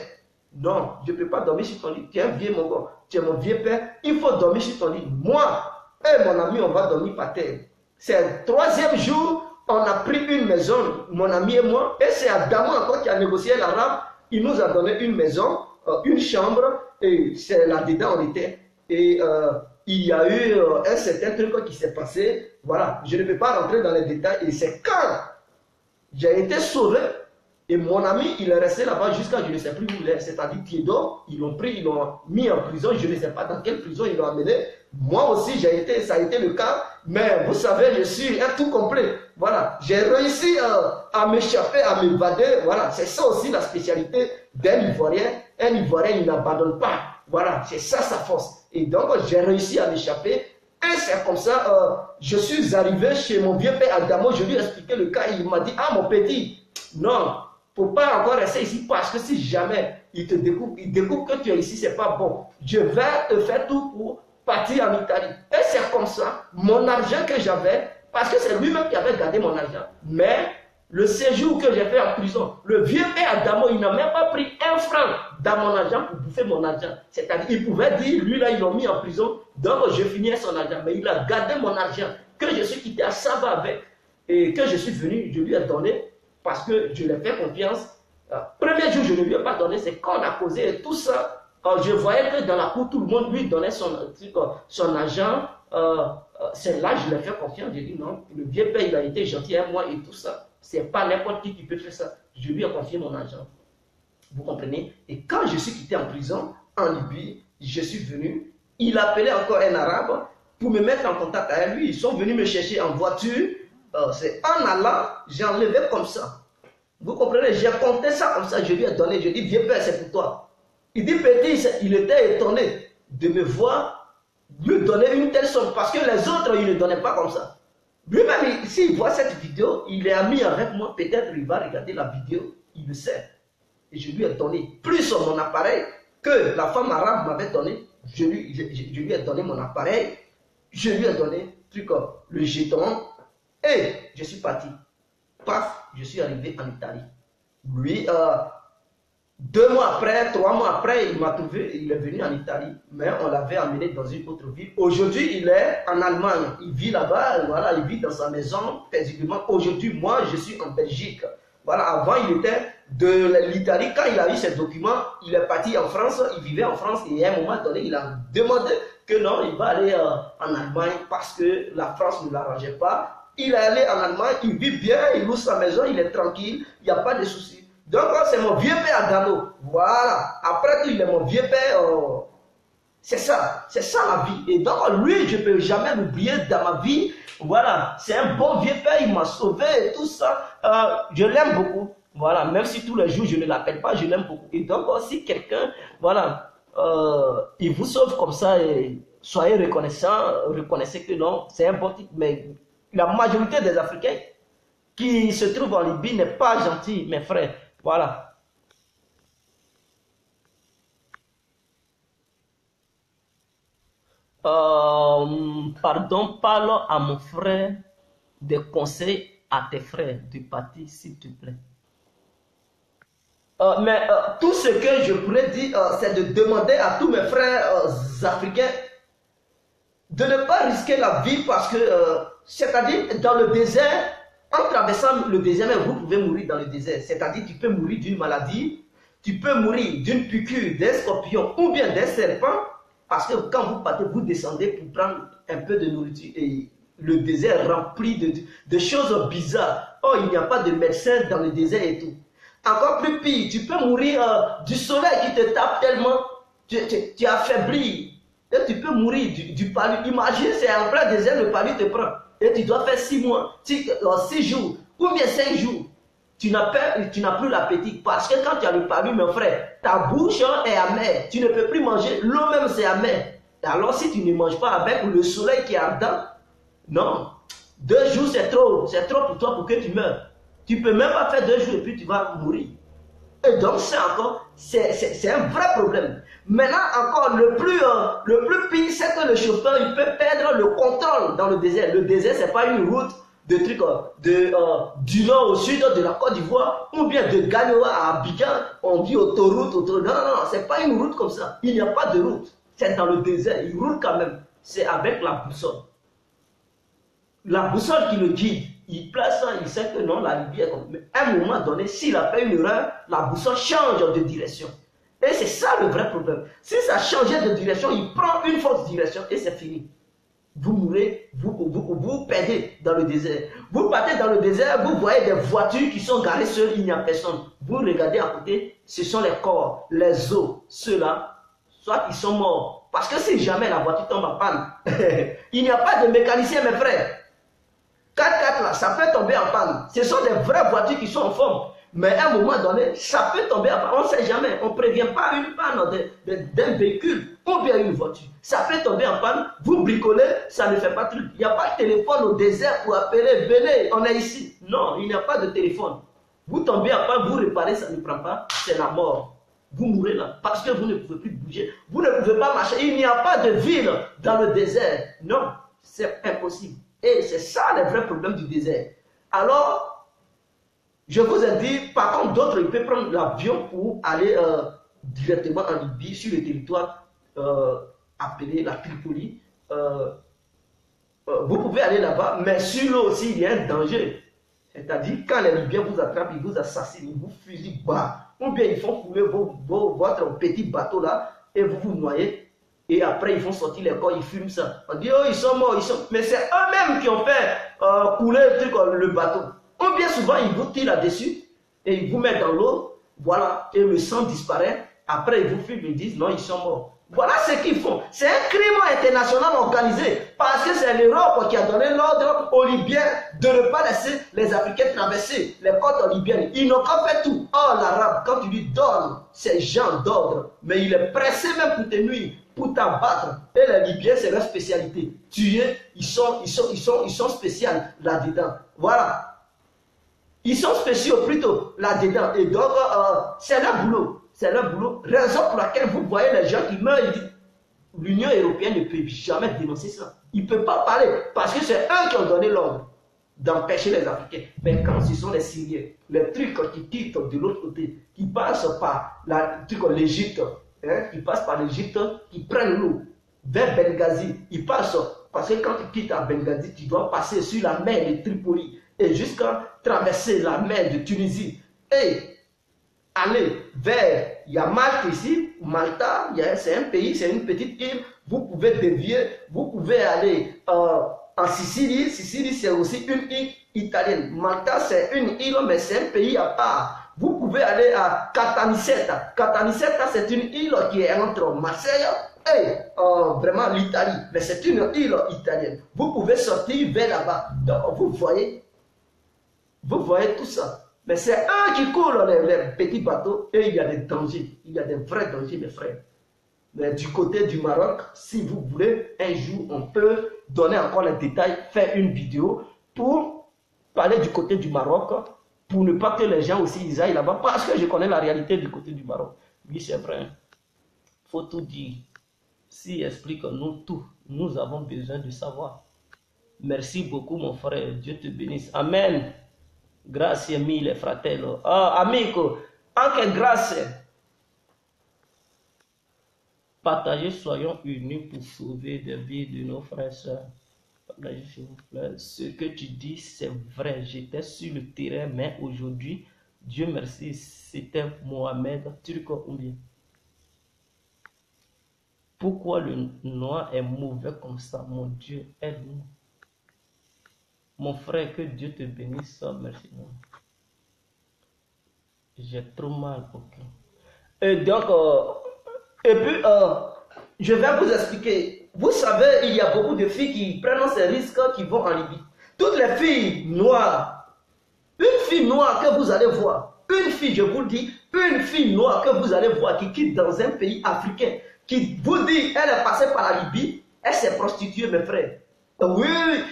A: non, je ne peux pas dormir sur ton lit. Tu es un vieux mon gars, tu es mon vieux père, il faut dormir sur ton lit. Moi et mon ami, on va dormir par terre. C'est le troisième jour, on a pris une maison, mon ami et moi, et c'est Adamo encore qui a négocié l'arabe. Il nous a donné une maison, une chambre, et c'est là-dedans on était. Et il y a eu un certain truc qui s'est passé. Voilà, je ne peux pas rentrer dans les détails. Et c'est quand j'ai été sauvé, et mon ami, il est resté là-bas jusqu'à je ne sais plus où il est. C'est-à-dire Théodore, ils l'ont pris, ils l'ont mis en prison. Je ne sais pas dans quelle prison ils l'ont amené. Moi aussi, ça a été le cas. Mais vous savez, je suis un tout complet. Voilà, j'ai réussi à m'échapper, à m'évader. Voilà, c'est ça aussi la spécialité d'un Ivoirien. Un Ivoirien, il n'abandonne pas. Voilà, c'est ça sa force. Et donc, j'ai réussi à m'échapper. Et c'est comme ça, je suis arrivé chez mon vieux père Adamo. Je lui ai expliqué le cas. Il m'a dit, ah mon petit, non, il ne faut pas encore rester ici parce que si jamais il te découvre, il découvre que tu es ici, c'est pas bon. Je vais te faire tout pour partir en Italie. Et c'est comme ça, mon argent que j'avais, parce que c'est lui-même qui avait gardé mon argent. Mais le séjour que j'ai fait en prison, le vieux père Adamo, il n'a même pas pris un franc dans mon argent pour bouffer mon argent. C'est-à-dire, il pouvait dire, lui là, ils l'ont mis en prison, donc je finis son argent. Mais il a gardé mon argent, que je suis quitté à Saba avec, et que je suis venu, je lui ai donné, parce que je lui ai fait confiance. Premier jour, je ne lui ai pas donné, c'est quand on a causé et tout ça. Je voyais que dans la cour, tout le monde lui donnait son argent. C'est là que je lui ai fait confiance. J'ai dit non, le vieux père, il a été gentil avec moi et tout ça. C'est pas n'importe qui peut faire ça. Je lui ai confié mon argent. Vous comprenez? Et quand je suis quitté en prison, en Libye, je suis venu, il appelait encore un arabe pour me mettre en contact avec lui. Ils sont venus me chercher en voiture. C'est en allant, j'ai enlevé comme ça. Vous comprenez? J'ai compté ça comme ça, je lui ai donné, je lui ai dit, viens père, c'est pour toi. Il dit, petit, il était étonné de me voir lui donner une telle somme, parce que les autres, ils ne donnaient pas comme ça. Lui-même, s'il voit cette vidéo, il est ami avec moi, peut-être il va regarder la vidéo, il le sait. Et je lui ai donné plus sur mon appareil que la femme arabe m'avait donné. Je lui ai donné mon appareil, je lui ai donné le jeton, et je suis parti. Paf, je suis arrivé en Italie. Lui, 2 mois après, 3 mois après, il m'a trouvé, il est venu en Italie, mais on l'avait amené dans une autre ville. Aujourd'hui, il est en Allemagne, il vit là-bas, voilà, il vit dans sa maison paisiblement. Aujourd'hui, moi, je suis en Belgique. Voilà, avant, il était de l'Italie. Quand il a eu ses documents, il est parti en France, il vivait en France, et à un moment donné, il a demandé que non, il va aller en Allemagne parce que la France ne l'arrangeait pas. Il est allé en Allemagne, il vit bien, il loue sa maison, il est tranquille, il n'y a pas de soucis. Donc, c'est mon vieux père à Gano. Voilà. Après tout, il est mon vieux père. C'est ça la vie. Et donc, lui, je ne peux jamais l'oublier dans ma vie. Voilà. C'est un bon vieux père, il m'a sauvé et tout ça. Je l'aime beaucoup. Voilà. Même si tous les jours, je ne l'appelle pas, je l'aime beaucoup. Et donc, si quelqu'un, voilà, il vous sauve comme ça, et soyez reconnaissant, reconnaissez que non, c'est un bon type. Mais la majorité des Africains qui se trouvent en Libye n'est pas gentil, mes frères. Voilà. Pardon, parle à mon frère des conseils à tes frères du parti, s'il te plaît. Mais tout ce que je pourrais dire, c'est de demander à tous mes frères africains de ne pas risquer la vie parce que, c'est-à-dire dans le désert, en traversant le désert, même vous pouvez mourir dans le désert. C'est-à-dire tu peux mourir d'une maladie, tu peux mourir d'une piqûre d'un scorpion ou bien d'un serpent, parce que quand vous partez, vous descendez pour prendre un peu de nourriture et le désert est rempli de choses bizarres. Oh, il n'y a pas de médecin dans le désert et tout. Encore plus pire, tu peux mourir du soleil qui te tape tellement, tu affaiblis. Et tu peux mourir du palu. Imagine, c'est en plein désert, le palu te prend. Et tu dois faire 6 mois, 6 jours, ou bien 5 jours. Tu n'as plus l'appétit. Parce que quand tu as le palu, mon frère, ta bouche est amère. Tu ne peux plus manger. L'eau même, c'est amer. Alors, si tu ne manges pas avec le soleil qui est ardent, non. 2 jours, c'est trop. C'est trop pour toi pour que tu meurs. Tu ne peux même pas faire 2 jours et puis tu vas mourir. Et donc, c'est un vrai problème. Maintenant, encore, le plus pire, c'est que le chauffeur, il peut perdre le contrôle dans le désert. Le désert, ce n'est pas une route de trucs du nord au sud de la Côte d'Ivoire, ou bien de Ganoa à Abidjan, on dit autoroute. Non, ce n'est pas une route comme ça. Il n'y a pas de route. C'est dans le désert. Il roule quand même. C'est avec la boussole. La boussole qui le guide. Il place ça, il sait que non, la Libye est comme. Mais à un moment donné, s'il a fait une erreur, la boussole change de direction. Et c'est ça le vrai problème. Si ça changeait de direction, il prend une fausse direction et c'est fini. Vous mourrez, vous perdez dans le désert. Vous partez dans le désert, vous voyez des voitures qui sont garées seules, il n'y a personne. Vous regardez à côté, ce sont les corps, les os, ceux-là, soit ils sont morts. Parce que si jamais la voiture tombe en panne, il n'y a pas de mécanicien, mes frères. 4x4 là, ça peut tomber en panne. Ce sont des vraies voitures qui sont en forme. Mais à un moment donné, ça peut tomber en panne. On ne sait jamais. On ne prévient pas une panne d'un véhicule ou bien une voiture. Ça peut tomber en panne. Vous bricolez, ça ne fait pas de truc. Il n'y a pas de téléphone au désert pour appeler. Venez, on est ici. Non, il n'y a pas de téléphone. Vous tombez en panne, vous réparez, ça ne prend pas. C'est la mort. Vous mourrez là parce que vous ne pouvez plus bouger. Vous ne pouvez pas marcher. Il n'y a pas de ville dans le désert. Non, c'est impossible. Et c'est ça le vrai problème du désert. Alors, je vous ai dit, par contre, d'autres, ils peuvent prendre l'avion pour aller directement en Libye, sur le territoire appelé la Tripoli. Vous pouvez aller là-bas, mais sur l'eau aussi, il y a un danger. C'est-à-dire, quand les Libyens vous attrapent, ils vous assassinent, ils vous fusillent bas. Ou bien ils font couler votre petit bateau là, et vous vous noyez. Et après, ils font sortir les corps, ils fument ça. On dit, oh, ils sont morts, Mais c'est eux-mêmes qui ont fait couler le bateau. Ou bien souvent, ils vous tirent là-dessus et ils vous mettent dans l'eau. Voilà, et le sang disparaît. Après, ils vous filment, ils disent non, ils sont morts. Voilà ce qu'ils font. C'est un crime international organisé parce que c'est l'Europe qui a donné l'ordre aux Libyens de ne pas laisser les Africains traverser les côtes libyennes. Ils n'ont pas fait tout. Oh, l'Arabe, quand tu lui donnes ces gens d'ordre, mais il est pressé même pour te nuire, pour t'abattre. Et les Libyens, c'est leur spécialité. Tuer, ils sont spéciaux là-dedans. Voilà. Ils sont spéciaux plutôt là-dedans. Et donc, c'est leur boulot. C'est leur boulot. Raison pour laquelle vous voyez les gens qui meurent, l'Union européenne ne peut jamais dénoncer ça. Ils ne peuvent pas parler parce que c'est eux qui ont donné l'ordre d'empêcher les Africains. Mais quand ce sont les Syriens, les trucs qui quittent de l'autre côté, qui passent par l'Égypte, qui passent par l'Égypte, qui prennent l'eau vers Benghazi, ils passent parce que quand tu quittes à Benghazi, tu dois passer sur la mer de Tripoli et jusqu'à traverser la mer de Tunisie et aller vers, il y a Malte ici, Malta, c'est un pays, c'est une petite île, vous pouvez dévier, vous pouvez aller en Sicile, Sicile c'est aussi une île italienne, Malta c'est une île mais c'est un pays à part, vous pouvez aller à Caltanissetta, Caltanissetta c'est une île qui est entre Marseille et vraiment l'Italie, mais c'est une île italienne, vous pouvez sortir vers là-bas, donc vous voyez tout ça. Mais c'est eux qui coulent les petits bateaux et il y a des dangers. Il y a des vrais dangers, mes frères. Mais du côté du Maroc, si vous voulez, un jour, on peut donner encore les détails, faire une vidéo pour parler du côté du Maroc, pour ne pas que les gens aussi ils aillent là-bas, parce que je connais la réalité du côté du Maroc. Oui, c'est vrai. Il faut tout dire. Si explique-nous tout, nous avons besoin de savoir. Merci beaucoup, mon frère. Dieu te bénisse. Amen. Grazie mille, fratello. Amico, anche grazie. Partagez, soyons unis pour sauver des vies de nos frères et sœurs. Partagez, s'il vous plaît. Ce que tu dis, c'est vrai. J'étais sur le terrain, mais aujourd'hui, Dieu merci, c'était Mohamed, turc ou bien. Pourquoi le noir est mauvais comme ça? Mon Dieu, aide-nous. Mon frère, que Dieu te bénisse. Merci. J'ai trop mal. Okay. Et donc, et puis, je vais vous expliquer. Vous savez, il y a beaucoup de filles qui prennent ces risques, qui vont en Libye. Toutes les filles noires, une fille noire que vous allez voir, une fille, je vous le dis, une fille noire que vous allez voir qui quitte dans un pays africain, qui vous dit, elle est passée par la Libye, elle s'est prostituée, mes frères. Oui,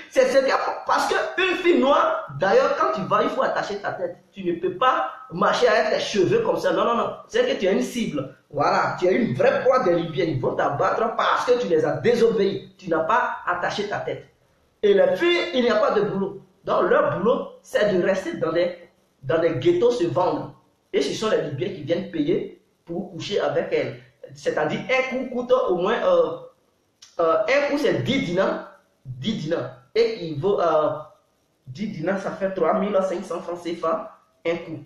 A: c'est parce qu'une fille noire, d'ailleurs, quand tu vas, il faut attacher ta tête. Tu ne peux pas marcher avec tes cheveux comme ça. Non, non, non. C'est que tu as une cible. Voilà, tu as une vraie proie des Libyens. Ils vont t'abattre parce que tu les as désobéis. Tu n'as pas attaché ta tête. Et les filles, il n'y a pas de boulot. Donc, leur boulot, c'est de rester dans des ghettos se vendre. Et ce sont les Libyens qui viennent payer pour coucher avec elles. C'est-à-dire, un coup coûte au moins, un coup c'est 10 dinars. 10 dinars. Et qui vaut 10 dinars, ça fait 3500 francs CFA un coup.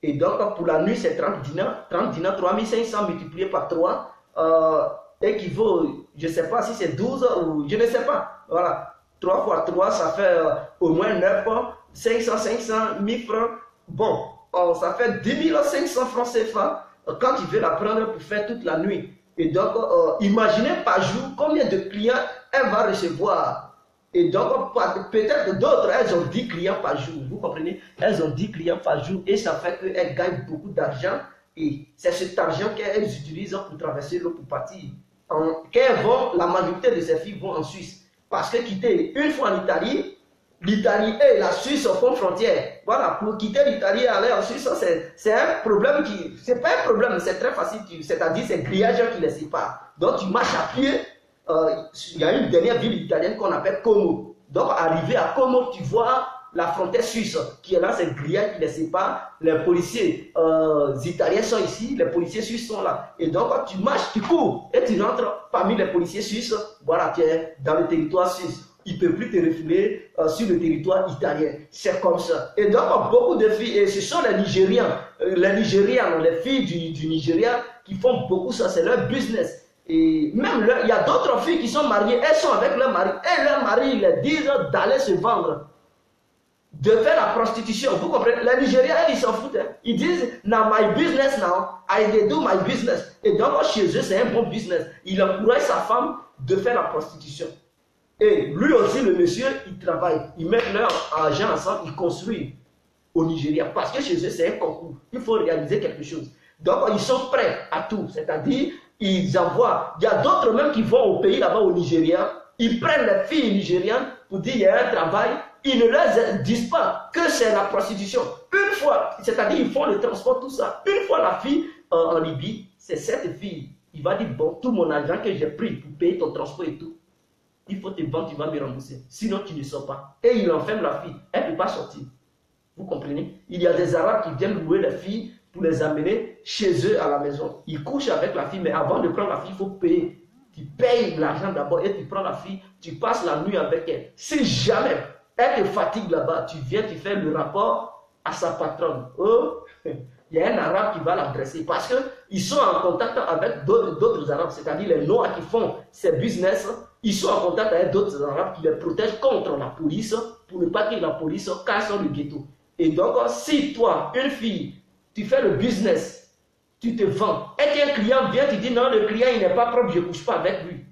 A: Et donc pour la nuit, c'est 30 dinars. 30 dinars, 3500 multiplié par 3 équivaut, je ne sais pas si c'est 12 ou je ne sais pas. Voilà. 3 fois 3, ça fait au moins 9, 500, 1000 francs. Bon, ça fait 10 500 francs CFA quand tu veux la prendre pour faire toute la nuit. Et donc, imaginez par jour combien de clients elle va recevoir. Et donc, peut-être d'autres, elles ont 10 clients par jour. Vous comprenez? Elles ont 10 clients par jour et ça fait qu'elles gagnent beaucoup d'argent. Et c'est cet argent qu'elles utilisent pour traverser l'eau pour partir. La majorité de ces filles vont en Suisse. Parce que quitter une fois en Italie, l'Italie et la Suisse font frontière. Voilà, pour quitter l'Italie et aller en Suisse, c'est un problème qui... C'est pas un problème, c'est très facile. C'est-à-dire, c'est le grillage qui les sépare. Donc, tu marches à pied. Il y a une dernière ville italienne qu'on appelle Como. Donc, arrivé à Como, tu vois la frontière suisse qui est là, c'est le grillage qui les sépare. Les policiers italiens sont ici, les policiers suisses sont là. Et donc, tu marches, tu cours et tu rentres parmi les policiers suisses. Voilà, tu es dans le territoire suisse. Ils ne peuvent plus te refouler sur le territoire italien. C'est comme ça. Et donc, beaucoup de filles, et ce sont les Nigérians, les filles du Nigeria qui font beaucoup ça, c'est leur business. Et même il y a d'autres filles qui sont mariées, elles sont avec leur mari, et leur mari les disent d'aller se vendre. de faire la prostitution. Vous comprenez? Les Nigériens, ils s'en foutent. Hein. Ils disent, now my business now, I do my business. Et donc, chez eux, c'est un bon business. Il encourage sa femme de faire la prostitution. Et lui aussi, le monsieur, il travaille. Ils mettent leur argent ensemble, ils construisent au Nigeria. Parce que chez eux, c'est un concours. Il faut réaliser quelque chose. Donc, ils sont prêts à tout. C'est-à-dire, ils envoient. Il y a d'autres même qui vont au pays là-bas, au Nigeria. Ils prennent les filles nigérianes pour dire, il y a un travail. Ils ne leur disent pas que c'est la prostitution. Une fois, c'est-à-dire, ils font le transport, tout ça. Une fois la fille en Libye, c'est cette fille. Il va dire, bon, tout mon argent que j'ai pris pour payer ton transport et tout, il faut te vendre, tu vas me rembourser. Sinon, tu ne sors pas. Et il enferme la fille. Elle ne peut pas sortir. Vous comprenez? Il y a des Arabes qui viennent louer les filles pour les amener chez eux à la maison. Ils couchent avec la fille, mais avant de prendre la fille, il faut payer. Tu payes l'argent d'abord et tu prends la fille, tu passes la nuit avec elle. Si jamais elle te fatigue là-bas, tu viens, tu fais le rapport à sa patronne. Oh, il y a un Arabe qui va l'adresser parce qu'ils sont en contact avec d'autres Arabes, c'est-à-dire les Noirs qui font ces business. Ils sont en contact avec d'autres Arabes qui les protègent contre la police pour ne pas que la police casse le ghetto. Et donc, si toi, une fille, tu fais le business, tu te vends, et qu'un client vient, tu dis non, le client il n'est pas propre, je ne couche pas avec lui.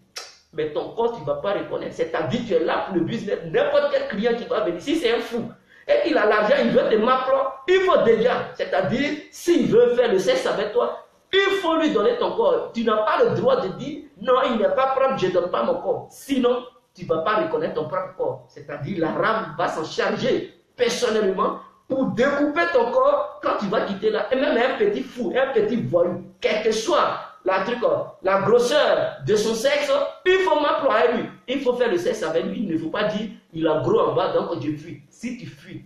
A: Mais ton corps, tu ne vas pas reconnaître. C'est-à-dire, tu es là pour le business. N'importe quel client qui va venir, si c'est un fou, et qu'il a l'argent, il veut te m'appeler, il faut déjà. C'est-à-dire, s'il veut faire le sexe avec toi, il faut lui donner ton corps. Tu n'as pas le droit de dire, non, il n'est pas propre, je ne donne pas mon corps. Sinon, tu ne vas pas reconnaître ton propre corps. C'est-à-dire, l'Arabe va s'en charger personnellement pour découper ton corps quand tu vas quitter là. Et même un petit fou, un petit voyou, quel que soit la grosseur de son sexe, il faut m'employer lui. Il faut faire le sexe avec lui. Il ne faut pas dire, il a gros en bas, donc je fuis. Si tu fuis,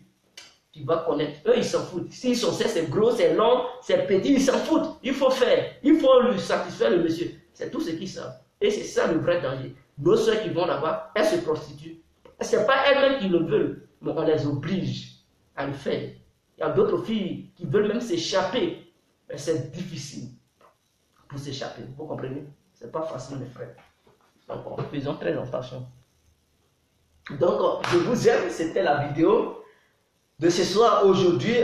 A: tu vas connaître. Eux, ils s'en foutent. Si son sexe est gros, c'est long, c'est petit, ils s'en foutent. Il faut faire. Il faut lui satisfaire le monsieur. C'est tout ce qu'ils savent. Et c'est ça le vrai danger. Nos soeurs qui vont là-bas, elles se prostituent. Ce n'est pas elles-mêmes qui le veulent, mais on les oblige à le faire. Il y a d'autres filles qui veulent même s'échapper. Mais c'est difficile pour s'échapper. Vous comprenez? Ce n'est pas facile, mes frères. Donc, faisons très attention. Donc, je vous aime. C'était la vidéo de ce soir. Aujourd'hui,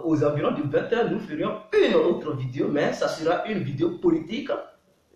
A: aux environs du 20h, nous ferions une autre vidéo, mais ça sera une vidéo politique.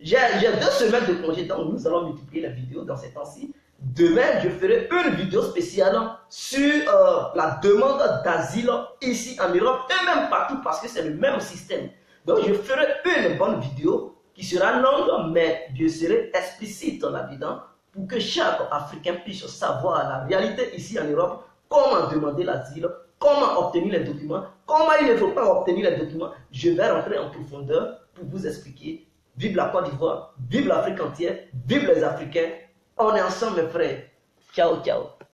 A: J'ai 2 semaines de congé, donc nous allons multiplier les vidéos dans ces temps-ci. Demain, je ferai une vidéo spéciale sur la demande d'asile ici en Europe et même partout parce que c'est le même système. Donc, je ferai une bonne vidéo qui sera longue, mais je serai explicite là-dedans pour que chaque Africain puisse savoir la réalité ici en Europe, comment demander l'asile, comment obtenir les documents, comment il ne faut pas obtenir les documents. Je vais rentrer en profondeur pour vous expliquer. Vive la Côte d'Ivoire, vive l'Afrique entière, vive les Africains. On est ensemble, mes frères. Ciao, ciao.